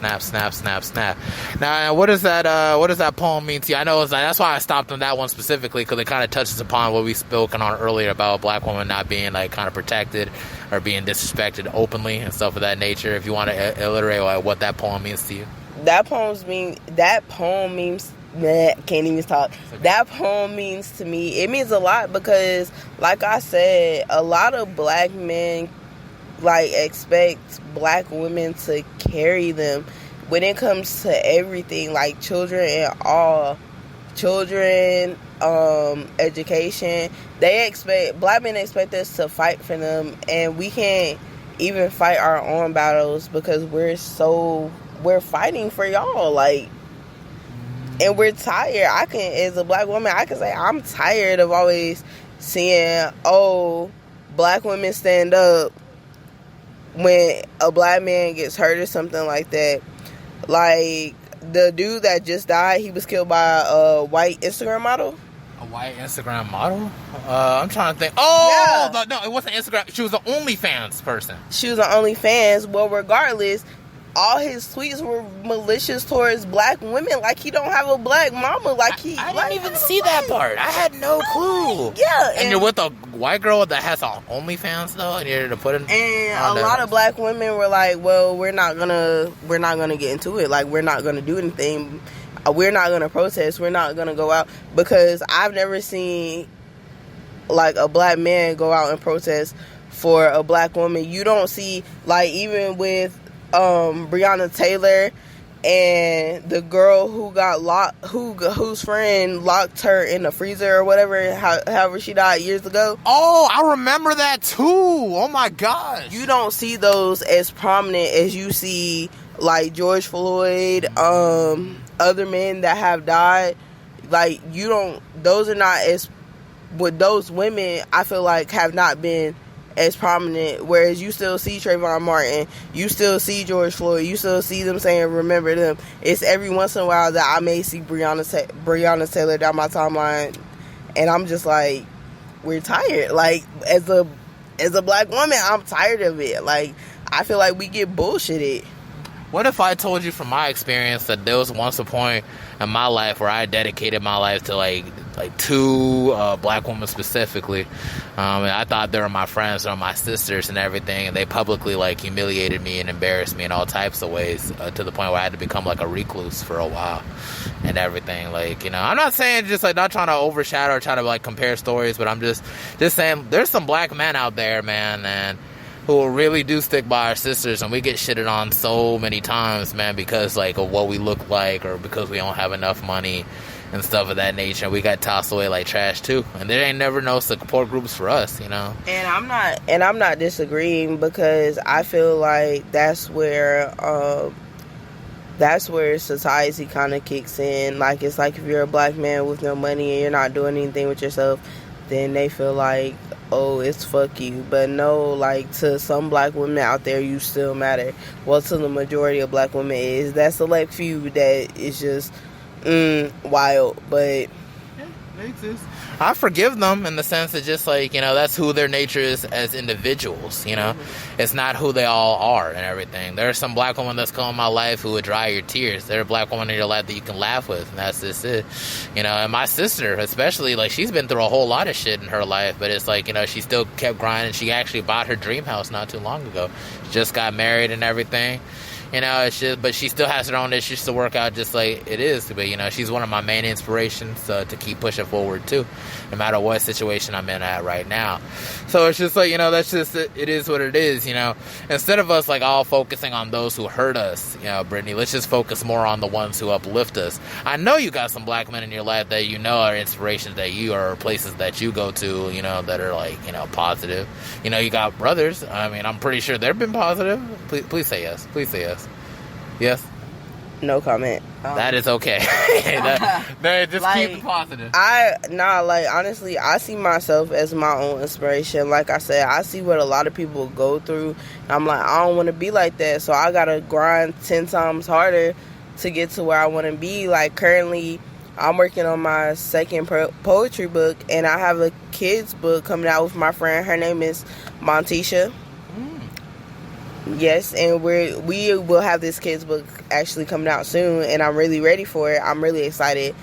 Now, what does that poem mean to you? I know that's why I stopped on that one specifically, because it kind of touches upon what we spoken on earlier about a black woman not being, like, kind of protected or being disrespected openly and stuff of that nature. If you want to illiterate, like, what that poem means to you. That poem means can't even talk. That poem means to me, it means a lot because, like I said, a lot of black men, like, expect black women to carry them when it comes to everything, like children and all. Children, education. Black men expect us to fight for them, and we can't even fight our own battles because we're fighting for y'all, like, and we're tired. As a black woman, I can say I'm tired of always seeing, black women stand up when a black man gets hurt or something like that. Like, the dude that just died, he was killed by a white Instagram model. A white Instagram model? I'm trying to think. Oh, yeah. No, it wasn't Instagram. She was an OnlyFans person. She was an OnlyFans. Well, regardless, all his tweets were malicious towards black women. Like, he don't have a black mama. Like, I didn't even see that part. I had no clue. Yeah. And you're with a white girl that has an OnlyFans, though, and you're to put it. And a lot of black women were like, well, we're not gonna get into it. Like, we're not gonna do anything. We're not gonna protest. We're not gonna go out, because I've never seen, like, a black man go out and protest for a black woman. You don't see, like, even with Breonna Taylor and the girl who got locked, whose friend locked her in the freezer or whatever, however she died years ago. Oh, I remember that too. Oh my gosh. You don't see those as prominent as you see, like, George Floyd, other men that have died. Like, those are not as, with those women, I feel like, have not been as prominent, whereas you still see Trayvon Martin, you still see George Floyd, you still see them saying remember them. It's every once in a while that I may see Breonna Taylor down my timeline, and I'm just like, we're tired. Like, as a black woman, I'm tired of it. Like, I feel like we get bullshitted. What if I told you from my experience that there was once a point in my life where I dedicated my life to like two black women specifically, and I thought they were my friends or my sisters and everything, and they publicly, like, humiliated me and embarrassed me in all types of ways, to the point where I had to become, like, a recluse for a while and everything. Like, you know, I'm not saying, just, like, not trying to overshadow or try to, like, compare stories, but I'm just saying there's some black men out there, man, and who really do stick by our sisters, and we get shitted on so many times, man, because like of what we look like, or because we don't have enough money and stuff of that nature. We got tossed away like trash too, and there ain't never no support groups for us, you know. And I'm not disagreeing, because I feel like that's where society kind of kicks in. Like, it's like if you're a black man with no money and you're not doing anything with yourself, then they feel like, oh, it's fuck you. But no, like, to some black women out there, you still matter. Well, to the majority of black women is that select few that is just wild. But yeah, they exist. I forgive them in the sense that just like, you know, that's who their nature is as individuals, you know. It's not who they all are and everything. There's some black woman that's come in my life who would dry your tears. There's a black woman in your life that you can laugh with, and that's just it. You know, and my sister especially, like, she's been through a whole lot of shit in her life, but it's like, you know, she still kept grinding. She actually bought her dream house not too long ago. She just got married and everything. You know, it's just, but she still has her own issues to work out, just like it is. But, you know, she's one of my main inspirations to keep pushing forward, too, no matter what situation I'm in at right now. So it's just like, you know, that's just, it is what it is, you know. Instead of us, like, all focusing on those who hurt us, you know, Brittney, let's just focus more on the ones who uplift us. I know you got some black men in your life that you know are inspirations that you are, places that you go to, you know, that are, like, you know, positive. You know, you got brothers. I mean, I'm pretty sure they've been positive. Please say yes. Please say yes. Yes? No comment. That is okay. Just like, keep it positive. Honestly, I see myself as my own inspiration. Like I said, I see what a lot of people go through. I'm like, I don't want to be like that, so I gotta grind 10 times harder to get to where I want to be. Like, currently, I'm working on my second poetry book, and I have a kid's book coming out with my friend. Her name is Montisha. Yes, and we will have this kid's book actually coming out soon, and I'm really ready for it. I'm really excited.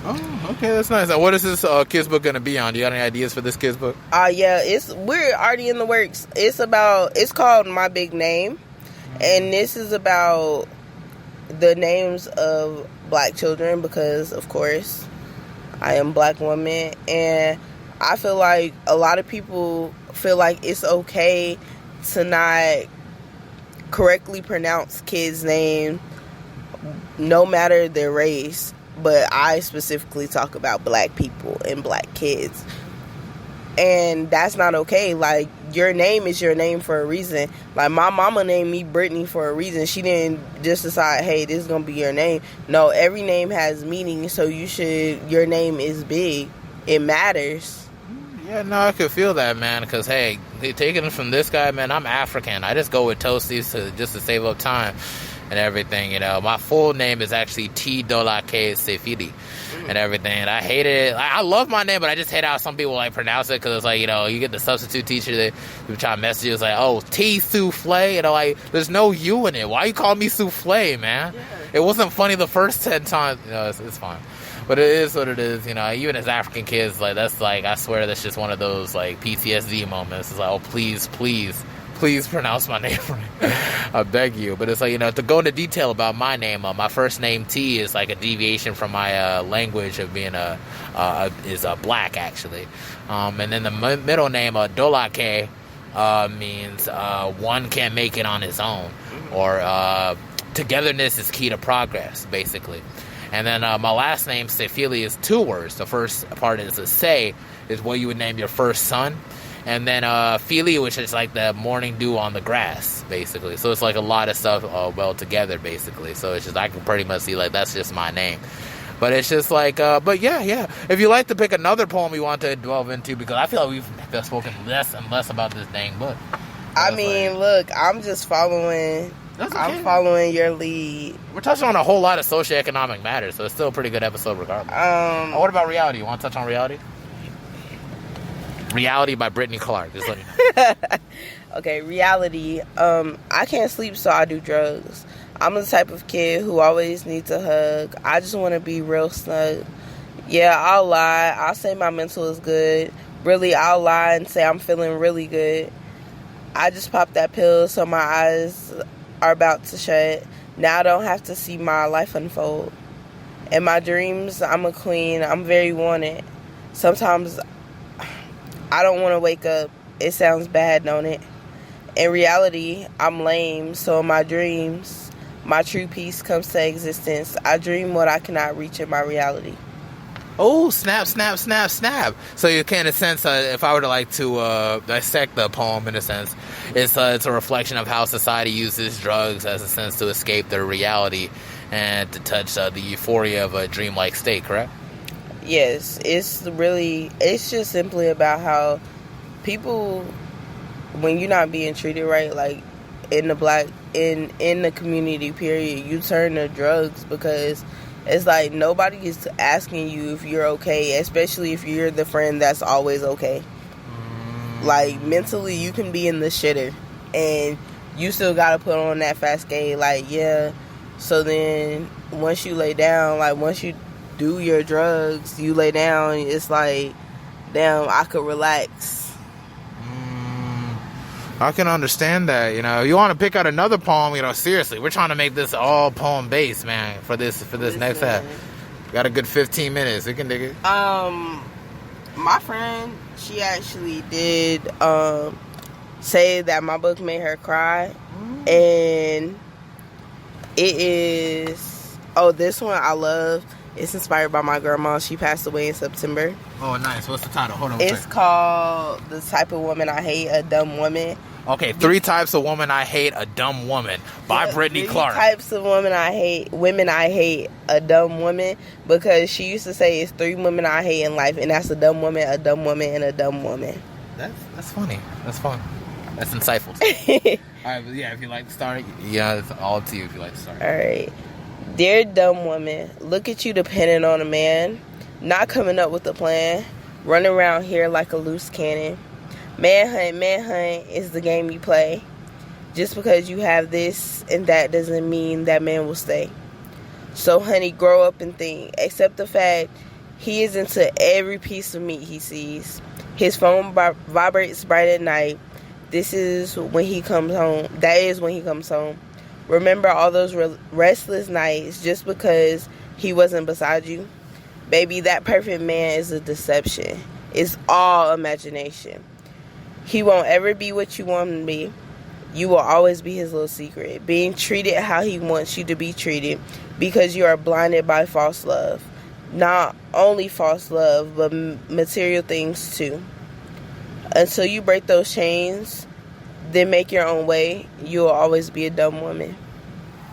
Oh, okay, that's nice. What is this kid's book going to be on? Do you got any ideas for this kid's book? Yeah, we're already in the works. It's called My Big Name, and this is about the names of black children, because, of course, I am a black woman, and I feel like a lot of people feel like it's okay to not correctly pronounce kids' name no matter their race, but I specifically talk about black people and black kids, and that's not okay. Like, your name is your name for a reason. Like, my mama named me Brittney for a reason. She didn't just decide, hey, this is gonna be your name. No, every name has meaning, so your name is big. It matters. Yeah, no, I could feel that, man, because, hey, taking it from this guy, man, I'm African. I just go with Toasties just to save up time and everything, you know. My full name is actually T. Dolake Sefidi and everything, and I hate it. I love my name, but I just hate how some people, like, pronounce it, because it's like, you know, you get the substitute teacher that try to message you, it's like, oh, T. Souffle, and I'm like, there's no U in it. Why you call me Souffle, man? Yeah. It wasn't funny the first 10 times. You know, it's fine. But it is what it is, you know. Even as African kids, like, that's like, I swear that's just one of those, like, PTSD moments. It's like, oh, please pronounce my name right. I beg you. But it's like, you know, to go into detail about my name, my first name T is like a deviation from my language of being is black, actually. And then the middle name, Dolake, means one can't make it on his own, or togetherness is key to progress, basically. And then my last name, Sefili, is 2 words. The first part is a say, is what you would name your first son. And then Fili, which is like the morning dew on the grass, basically. So it's like a lot of stuff well together, basically. So it's just, I can pretty much see, like, that's just my name. But it's just like, but yeah. If you like to pick another poem you want to delve into, because I feel like we've spoken less and less about this dang book. I mean, look, I'm just following... Okay. I'm following your lead. We're touching on a whole lot of socioeconomic matters, so it's still a pretty good episode regardless. What about reality? You want to touch on reality? Reality by Brittney Clark. Just let me know. Okay, reality. I can't sleep, so I do drugs. I'm the type of kid who always needs a hug. I just want to be real snug. Yeah, I'll lie. I'll say my mental is good. Really, I'll lie and say I'm feeling really good. I just popped that pill, so my eyes are about to shut. Now I don't have to see my life unfold. In my dreams, I'm a queen. I'm very wanted. Sometimes I don't want to wake up. It sounds bad, don't it? In reality, I'm lame, so in my dreams, my true peace comes to existence. I dream what I cannot reach in my reality. Oh, snap, snap, snap, snap. So you can, in a sense, if I were to dissect the poem, in a sense, it's a reflection of how society uses drugs as a sense to escape their reality and to touch the euphoria of a dreamlike state, correct? Yes, it's just simply about how people, when you're not being treated right, like in the community period, you turn to drugs because it's like nobody is asking you if you're okay, especially if you're the friend that's always okay. Like, mentally, you can be in the shitter, and you still gotta put on that fast skate, like, yeah. So then, once you lay down, like, once you do your drugs, you lay down, it's like, damn, I could relax. I can understand that, You want to pick out another poem, seriously, we're trying to make this all poem-based, man, for this next half. Got a good 15 minutes. We can dig it. My friend, she actually did say that my book made her cry. And it is... Oh, this one I love. It's inspired by my grandma. She passed away in September. Oh, nice. What's the title? Hold on. It's called The Type of Woman I Hate, A Dumb Woman. Okay, 3 Types of Woman I Hate, A Dumb Woman by Brittney Clark. 3 types of women I hate, a dumb woman, because she used to say it's 3 women I hate in life, and that's a dumb woman, and a dumb woman. That's funny. That's fun. That's insightful. All right, but yeah, if you like to start, it's all up to you if you like to start. All right. Dear dumb woman, look at you depending on a man, not coming up with a plan, running around here like a loose cannon. Manhunt is the game you play. Just because you have this and that doesn't mean that man will stay. So honey, grow up and think. Accept the fact he is into every piece of meat he sees. His phone vibrates bright at night. This is when he comes home. That is when he comes home. Remember all those restless nights just because he wasn't beside you? Baby, that perfect man is a deception. It's all imagination. He won't ever be what you want him to be. You will always be his little secret, being treated how he wants you to be treated because you are blinded by false love. Not only false love, but material things too. Until you break those chains, then make your own way, you will always be a dumb woman.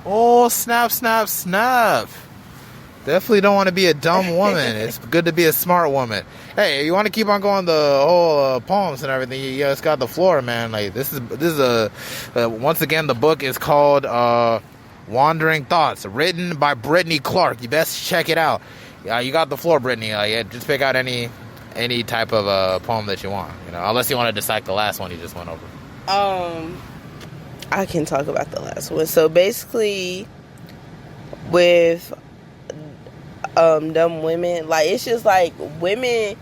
Oh, snap, snap, snap. Definitely don't want to be a dumb woman. It's good to be a smart woman. Hey, you want to keep on going the whole poems and everything, you just got the floor, man. Like, this is a once again, the book is called Wandering Thoughts, written by Brittney Clark. You best check it out. You got the floor, Brittney. Just pick out any type of poem that you want, unless you want to dissect the last one you just went over. I can talk about the last one. So basically, with dumb women, like, it's just like women,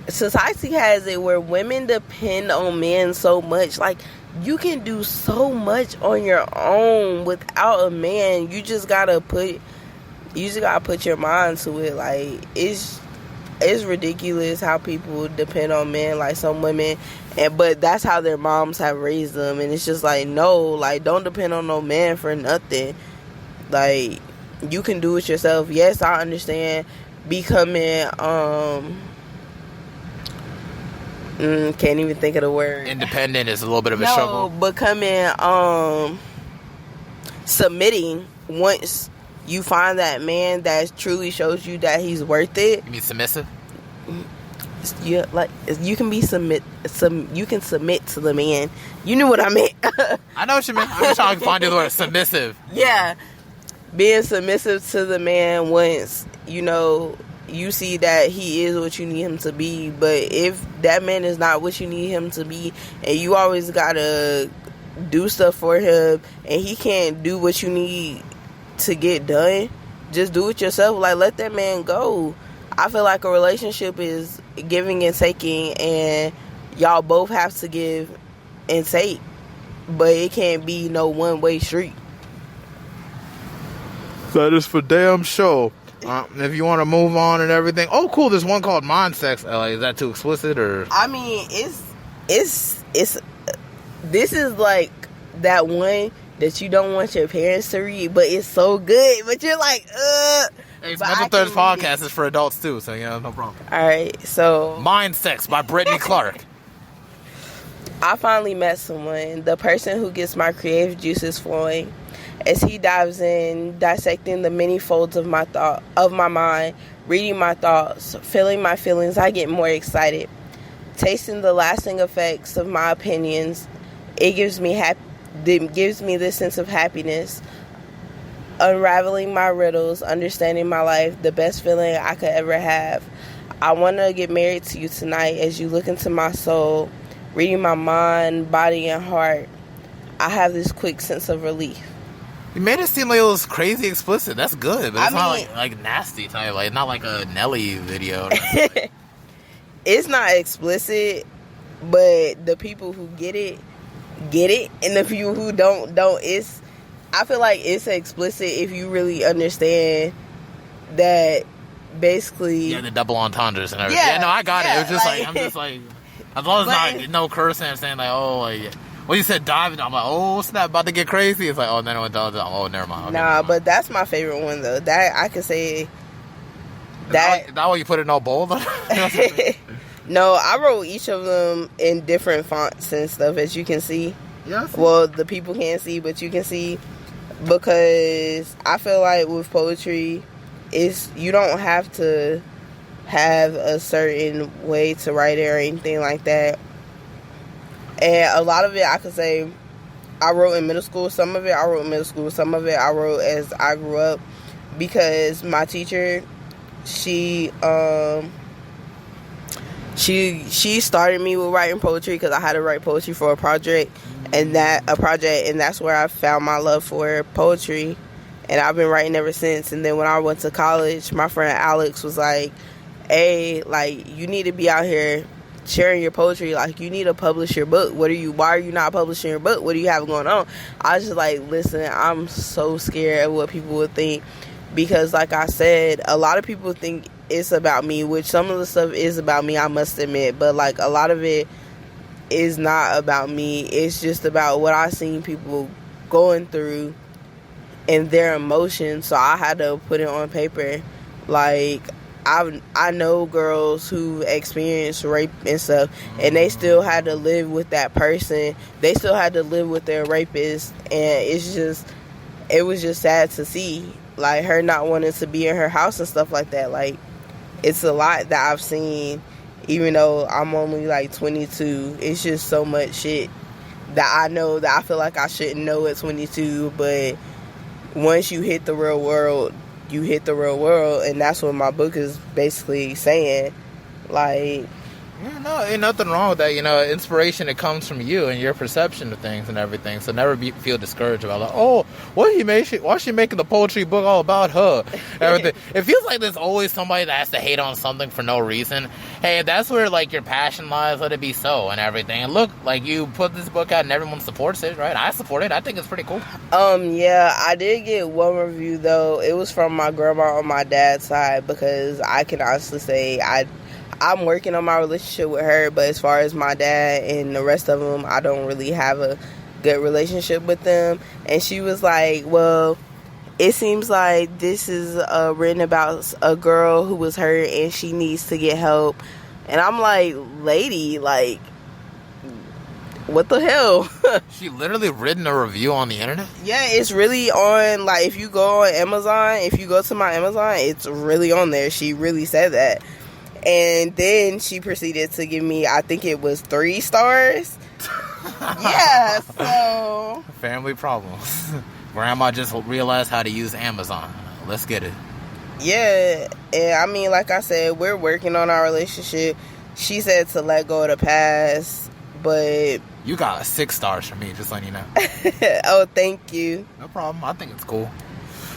society has it where women depend on men so much. Like, you can do so much on your own without a man. You just gotta put your mind to it. Like, it's ridiculous how people depend on men, like some women, but that's how their moms have raised them, and it's just like, no, like, don't depend on no man for nothing. Like, you can do it yourself. Yes, I understand becoming can't even think of the word. Independent is a little bit of a struggle. Becoming submitting once you find that man that truly shows you that he's worth it. You mean submissive? Yeah, like, you can be you can submit to the man. You knew what I meant. I know what you meant. I'm just trying to find the word submissive. Yeah. Being submissive to the man once, you see that he is what you need him to be. But if that man is not what you need him to be, and you always gotta do stuff for him, and he can't do what you need to get done, just do it yourself. Like, let that man go. I feel like a relationship is giving and taking, and y'all both have to give and take, but it can't be no one-way street. That is for damn sure. If you want to move on and everything. Oh, cool. There's one called Mind Sex. Like, is that too explicit, or? I mean, It's this is like that one that you don't want your parents to read, but it's so good. But you're like, Hey, Mental Thirds podcast is for adults too, so yeah, no problem. All right, so Mind Sex by Brittney Clark. I finally met someone, the person who gets my creative juices flowing, as he dives in, dissecting the many folds of my mind, reading my thoughts, feeling my feelings. I get more excited, tasting the lasting effects of my opinions. It gives me this sense of happiness. Unraveling my riddles, understanding my life, the best feeling I could ever have. I want to get married to you tonight as you look into my soul, reading my mind, body, and heart. I have this quick sense of relief. You made it seem like it was crazy explicit. That's good, but it's not like nasty type. Like not like a Nelly video. It's not explicit, but the people who get it, and the people who don't. I feel like it's explicit if you really understand that. Basically, yeah, the double entendres and everything. Yeah, no, I got it. It was just like I'm just like, as long as not no cursing and saying like, oh, like when you said diving, I'm like, oh, snap, about to get crazy. It's like, oh, then it went down. Oh, never mind. Okay, nah, but that's my favorite one though. That I could say. That why you put it no bold? No, I wrote each of them in different fonts and stuff, as you can see. Yes. Well, the people can't see, but you can see, because I feel like with poetry, you don't have to have a certain way to write it or anything like that. And a lot of it, I could say, I wrote in middle school. Some of it I wrote in middle school. Some of it I wrote as I grew up, because my teacher, she started me with writing poetry because I had to write poetry for a project, and that's where I found my love for poetry, and I've been writing ever since. And then when I went to college, my friend Alex was like, hey, like, you need to be out here sharing your poetry. Like, you need to publish your book. Why are you not publishing your book? What do you have going on? I was just like, listen, I'm so scared of what people would think, because like I said, a lot of people think it's about me, which some of the stuff is about me, I must admit, but like a lot of it is not about me. It's just about what I seen people going through and their emotions, so I had to put it on paper. Like, I know girls who experienced rape and stuff, and they still had to live with that person. They still had to live with their rapist, and it was just sad to see, like, her not wanting to be in her house and stuff like that. Like, it's a lot that I've seen, even though I'm only like 22. It's just so much shit that I know that I feel like I shouldn't know at 22, but once you hit the real world, you hit the real world, and that's what my book is basically saying. Like, yeah, no, ain't nothing wrong with that. You know, inspiration, it comes from you and your perception of things and everything. So never feel discouraged about, like, oh, why is she making the poetry book all about her? Everything. It feels like there's always somebody that has to hate on something for no reason. Hey, if that's where like your passion lies, let it be so and everything. And look, like, you put this book out and everyone supports it, right? I support it. I think it's pretty cool. Yeah, I did get one review though. It was from my grandma on my dad's side, because I can honestly say I'm working on my relationship with her, but as far as my dad and the rest of them, I don't really have a good relationship with them. And she was like, well, it seems like this is written about a girl who was hurt and she needs to get help. And I'm like, lady, like, what the hell? She literally written a review on the internet? Yeah, it's really on, like, if you go on Amazon, if you go to my Amazon, it's really on there. She really said that. And then she proceeded to give me, I think it was 3 stars. Yeah, so... Family problems. Grandma just realized how to use Amazon. Let's get it. Yeah, and I mean, like I said, we're working on our relationship. She said to let go of the past, but... You got 6 stars from me, just letting you know. Oh, thank you. No problem. I think it's cool.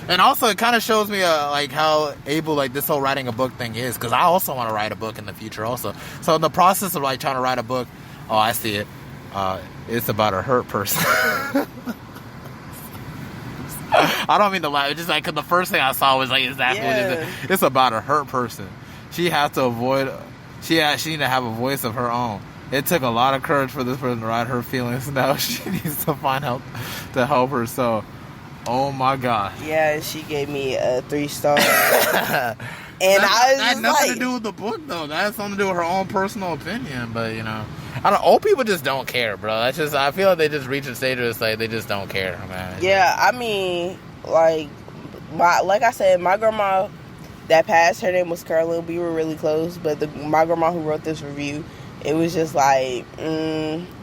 And also, it kind of shows me like how able like this whole writing a book thing is, because I also want to write a book in the future also. So in the process of like trying to write a book, oh, I see it. It's about a hurt person. I don't mean to laugh. It's just like, cause the first thing I saw was like exactly what it is. It's about a hurt person. She has to avoid. She need to have a voice of her own. it took a lot of courage for this person to write her feelings. Now she needs to find help to help her. So, oh my gosh. Yeah, she gave me a 3-star. And that had nothing to do with the book, though. That has something to do with her own personal opinion. But, you know, I don't. Old people just don't care, bro. That's just. I feel like they just reach a stage where it's like they just don't care, man. Yeah, I mean, like I said, my grandma that passed, her name was Carolyn. We were really close, but my grandma who wrote this review, it was just like,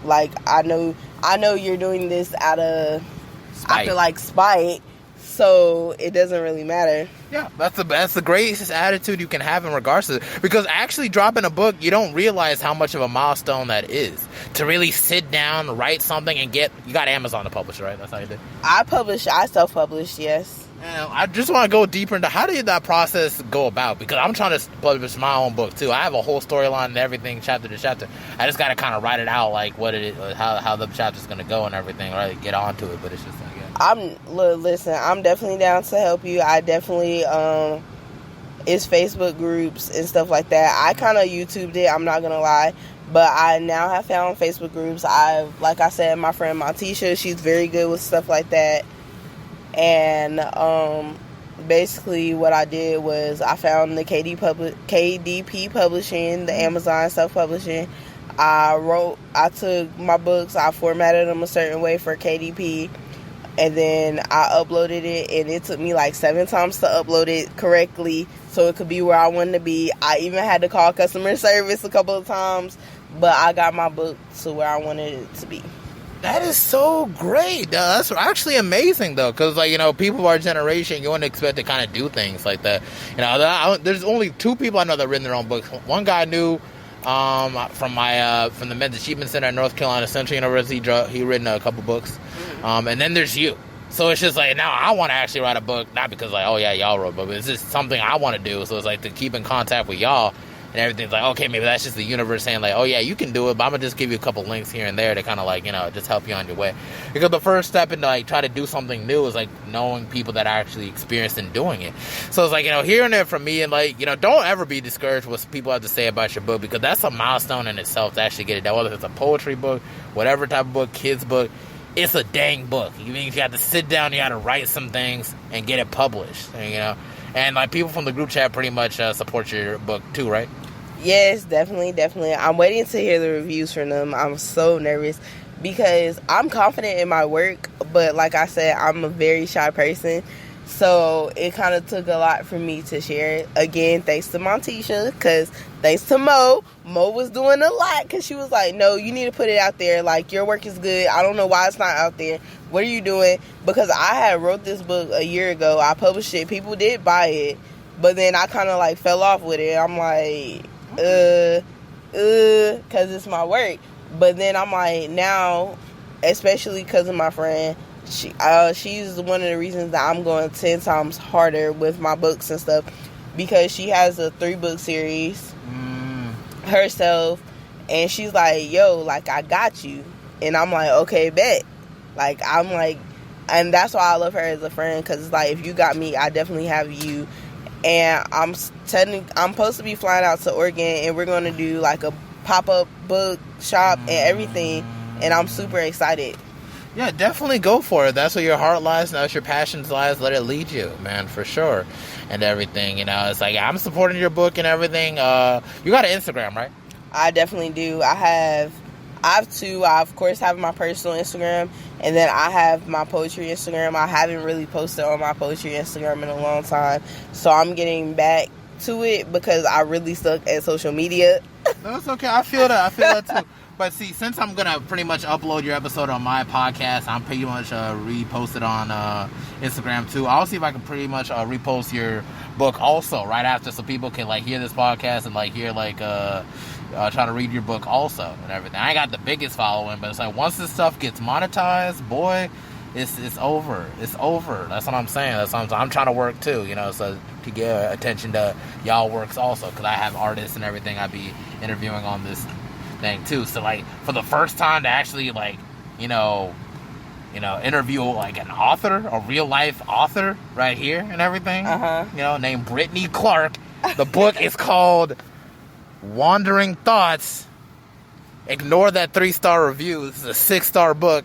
like I know you're doing this out of, I feel like, spite. So it doesn't really matter. Yeah, that's the greatest attitude you can have in regards to it. Because actually dropping a book, you don't realize how much of a milestone that is. To really sit down, write something, and you got Amazon to publish, right? That's how you did. I self-published, yes. And I just want to go deeper into how did that process go about? Because I'm trying to publish my own book too. I have a whole storyline and everything, chapter to chapter. I just got to kind of write it out, like what it is, how the chapter's going to go and everything, right? Get onto it, but it's just like, listen, I'm definitely down to help you. I definitely, it's Facebook groups and stuff like that. I kind of YouTubed it, I'm not going to lie. But I now have found Facebook groups. Like I said, my friend Montisha, she's very good with stuff like that. And basically what I did was I found the KDP Publishing, the Amazon self-publishing. I took my books, I formatted them a certain way for KDP, and then I uploaded it, and it took me like 7 times to upload it correctly so it could be where I wanted to be. I even had to call customer service a couple of times, but I got my book to where I wanted it to be. That is so great. That's actually amazing, though, because, like, you know, people of our generation, you wouldn't expect to kind of do things like that. You know, there's only 2 people I know that have written their own books. One guy I knew from the Men's Achievement Center at North Carolina Central University. He written a couple books. And then there's you. So it's just like, now I want to actually write a book, not because, like, oh, yeah, y'all wrote a book, but it's just something I want to do. So it's like to keep in contact with y'all. And everything's like, okay, maybe that's just the universe saying, like, oh, yeah, you can do it, but I'm going to just give you a couple links here and there to kind of, like, you know, just help you on your way. Because the first step into, like, try to do something new is, like, knowing people that are actually experienced in doing it. So it's like, you know, hearing it from me and, like, you know, don't ever be discouraged with what people have to say about your book, because that's a milestone in itself to actually get it done. Whether it's a poetry book, whatever type of book, kids book, it's a dang book. You mean you have to sit down, you got to write some things and get it published, and, you know. And, like, people from the group chat pretty much support your book, too, right? Yes, definitely. I'm waiting to hear the reviews from them. I'm so nervous because I'm confident in my work, but like I said, I'm a very shy person. So it kind of took a lot for me to share it. Again, thanks to Montisha, because thanks to Mo was doing a lot, because she was like, no, you need to put it out there. Like, your work is good. I don't know why it's not out there. What are you doing? Because I had wrote this book a year ago. I published it. People did buy it. But then I kind of, like, fell off with it. I'm like, because it's my work. But then I'm like, now, especially because of my friend, she's one of the reasons that I'm going 10 times harder with my books and stuff, because she has a 3-book series herself, and she's like, yo, like, I got you. And I'm like, okay, bet. Like, I'm like, and that's why I love her as a friend, because it's like, if you got me, I definitely have you. And I'm supposed to be flying out to Oregon, and we're going to do like a pop-up book shop and everything, and I'm super excited. Yeah, definitely go for it. That's where your heart lies, and that's your passions lies. Let it lead you, man, for sure. And everything, you know, it's like, I'm supporting your book and everything. You got an Instagram, right? I definitely do. I have 2. I, of course, have my personal Instagram, and then I have my poetry Instagram. I haven't really posted on my poetry Instagram in a long time, so I'm getting back to it because I really suck at social media. That's okay. I feel that too. But see, since I'm gonna pretty much upload your episode on my podcast, I'm pretty much repost it on Instagram too. I'll see if I can pretty much repost your book also right after, so people can, like, hear this podcast and, like, hear, like, try to read your book also and everything. I ain't got the biggest following, but it's like, once this stuff gets monetized, boy, it's over. It's over. That's what I'm saying. That's what I'm trying to work too, you know, so to get attention to y'all works also, because I have artists and everything I be interviewing on this thing too. So, like, for the first time to actually, like, you know, interview, like, an author, a real life author right here and everything, you know, named Brittney Clark. The book is called Wandering Thoughts. ignore that 3-star review. This is a 6-star book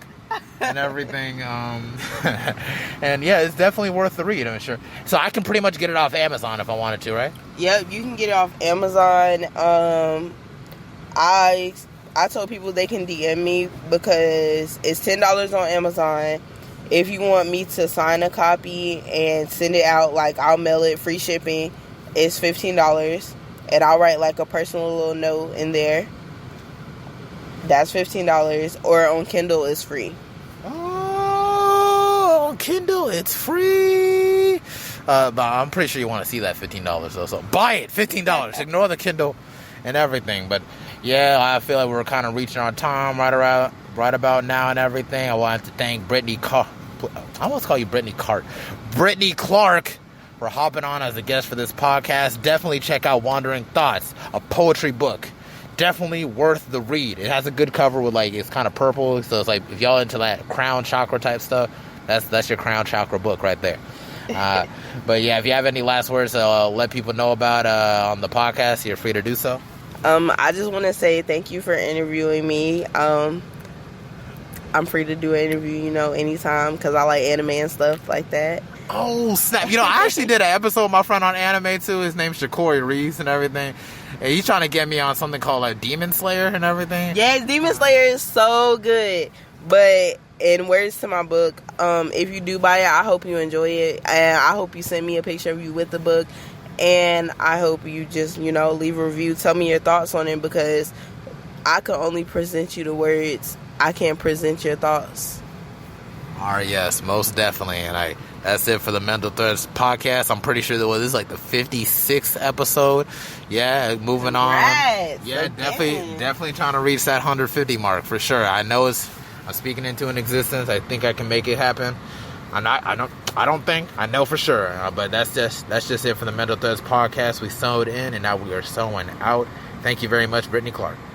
and everything. And yeah, it's definitely worth the read, I'm sure. So I can pretty much get it off Amazon if I wanted to, right? Yep, you can get it off Amazon. I told people they can DM me because it's $10 on Amazon. If you want me to sign a copy and send it out, like I'll mail it, free shipping, it's $15. And I'll write like a personal little note in there. That's $15. Or on Kindle, it's free. Oh, on Kindle, it's free. But I'm pretty sure you want to see that $15 though. So buy it, $15. Ignore the Kindle and everything. But yeah, I feel like we're kind of reaching our time right about now and everything. I wanted to thank Brittney I almost call you Brittney Clark for hopping on as a guest for this podcast. Definitely check out Wandering Thoughts, a poetry book. Definitely worth the read. It has a good cover with like, it's kind of purple, so it's like if y'all into that crown chakra type stuff, that's your crown chakra book right there. But yeah, if you have any last words to let people know about on the podcast, you're free to do so. I just want to say thank you for interviewing me. I'm free to do an interview, anytime, because I like anime and stuff like that. Oh, snap. I actually did an episode with my friend on anime, too. His name's Shakori Reese and everything. And he's trying to get me on something called like Demon Slayer and everything. Yes, Demon Slayer is so good. But in words to my book, if you do buy it, I hope you enjoy it. And I hope you send me a picture of you with the book. And I hope you just, leave a review. Tell me your thoughts on it, because I can only present you the words. I can't present your thoughts. All right, yes, most definitely. And that's it for the Mental Threads podcast. I'm pretty sure this is like the 56th episode. Yeah, moving on. Yeah, definitely trying to reach that 150 mark for sure. I know I'm speaking into an existence. I think I can make it happen. I know for sure. But that's just it for the Mental Threads podcast. We sewed in, and now we are sewing out. Thank you very much, Brittney Clark.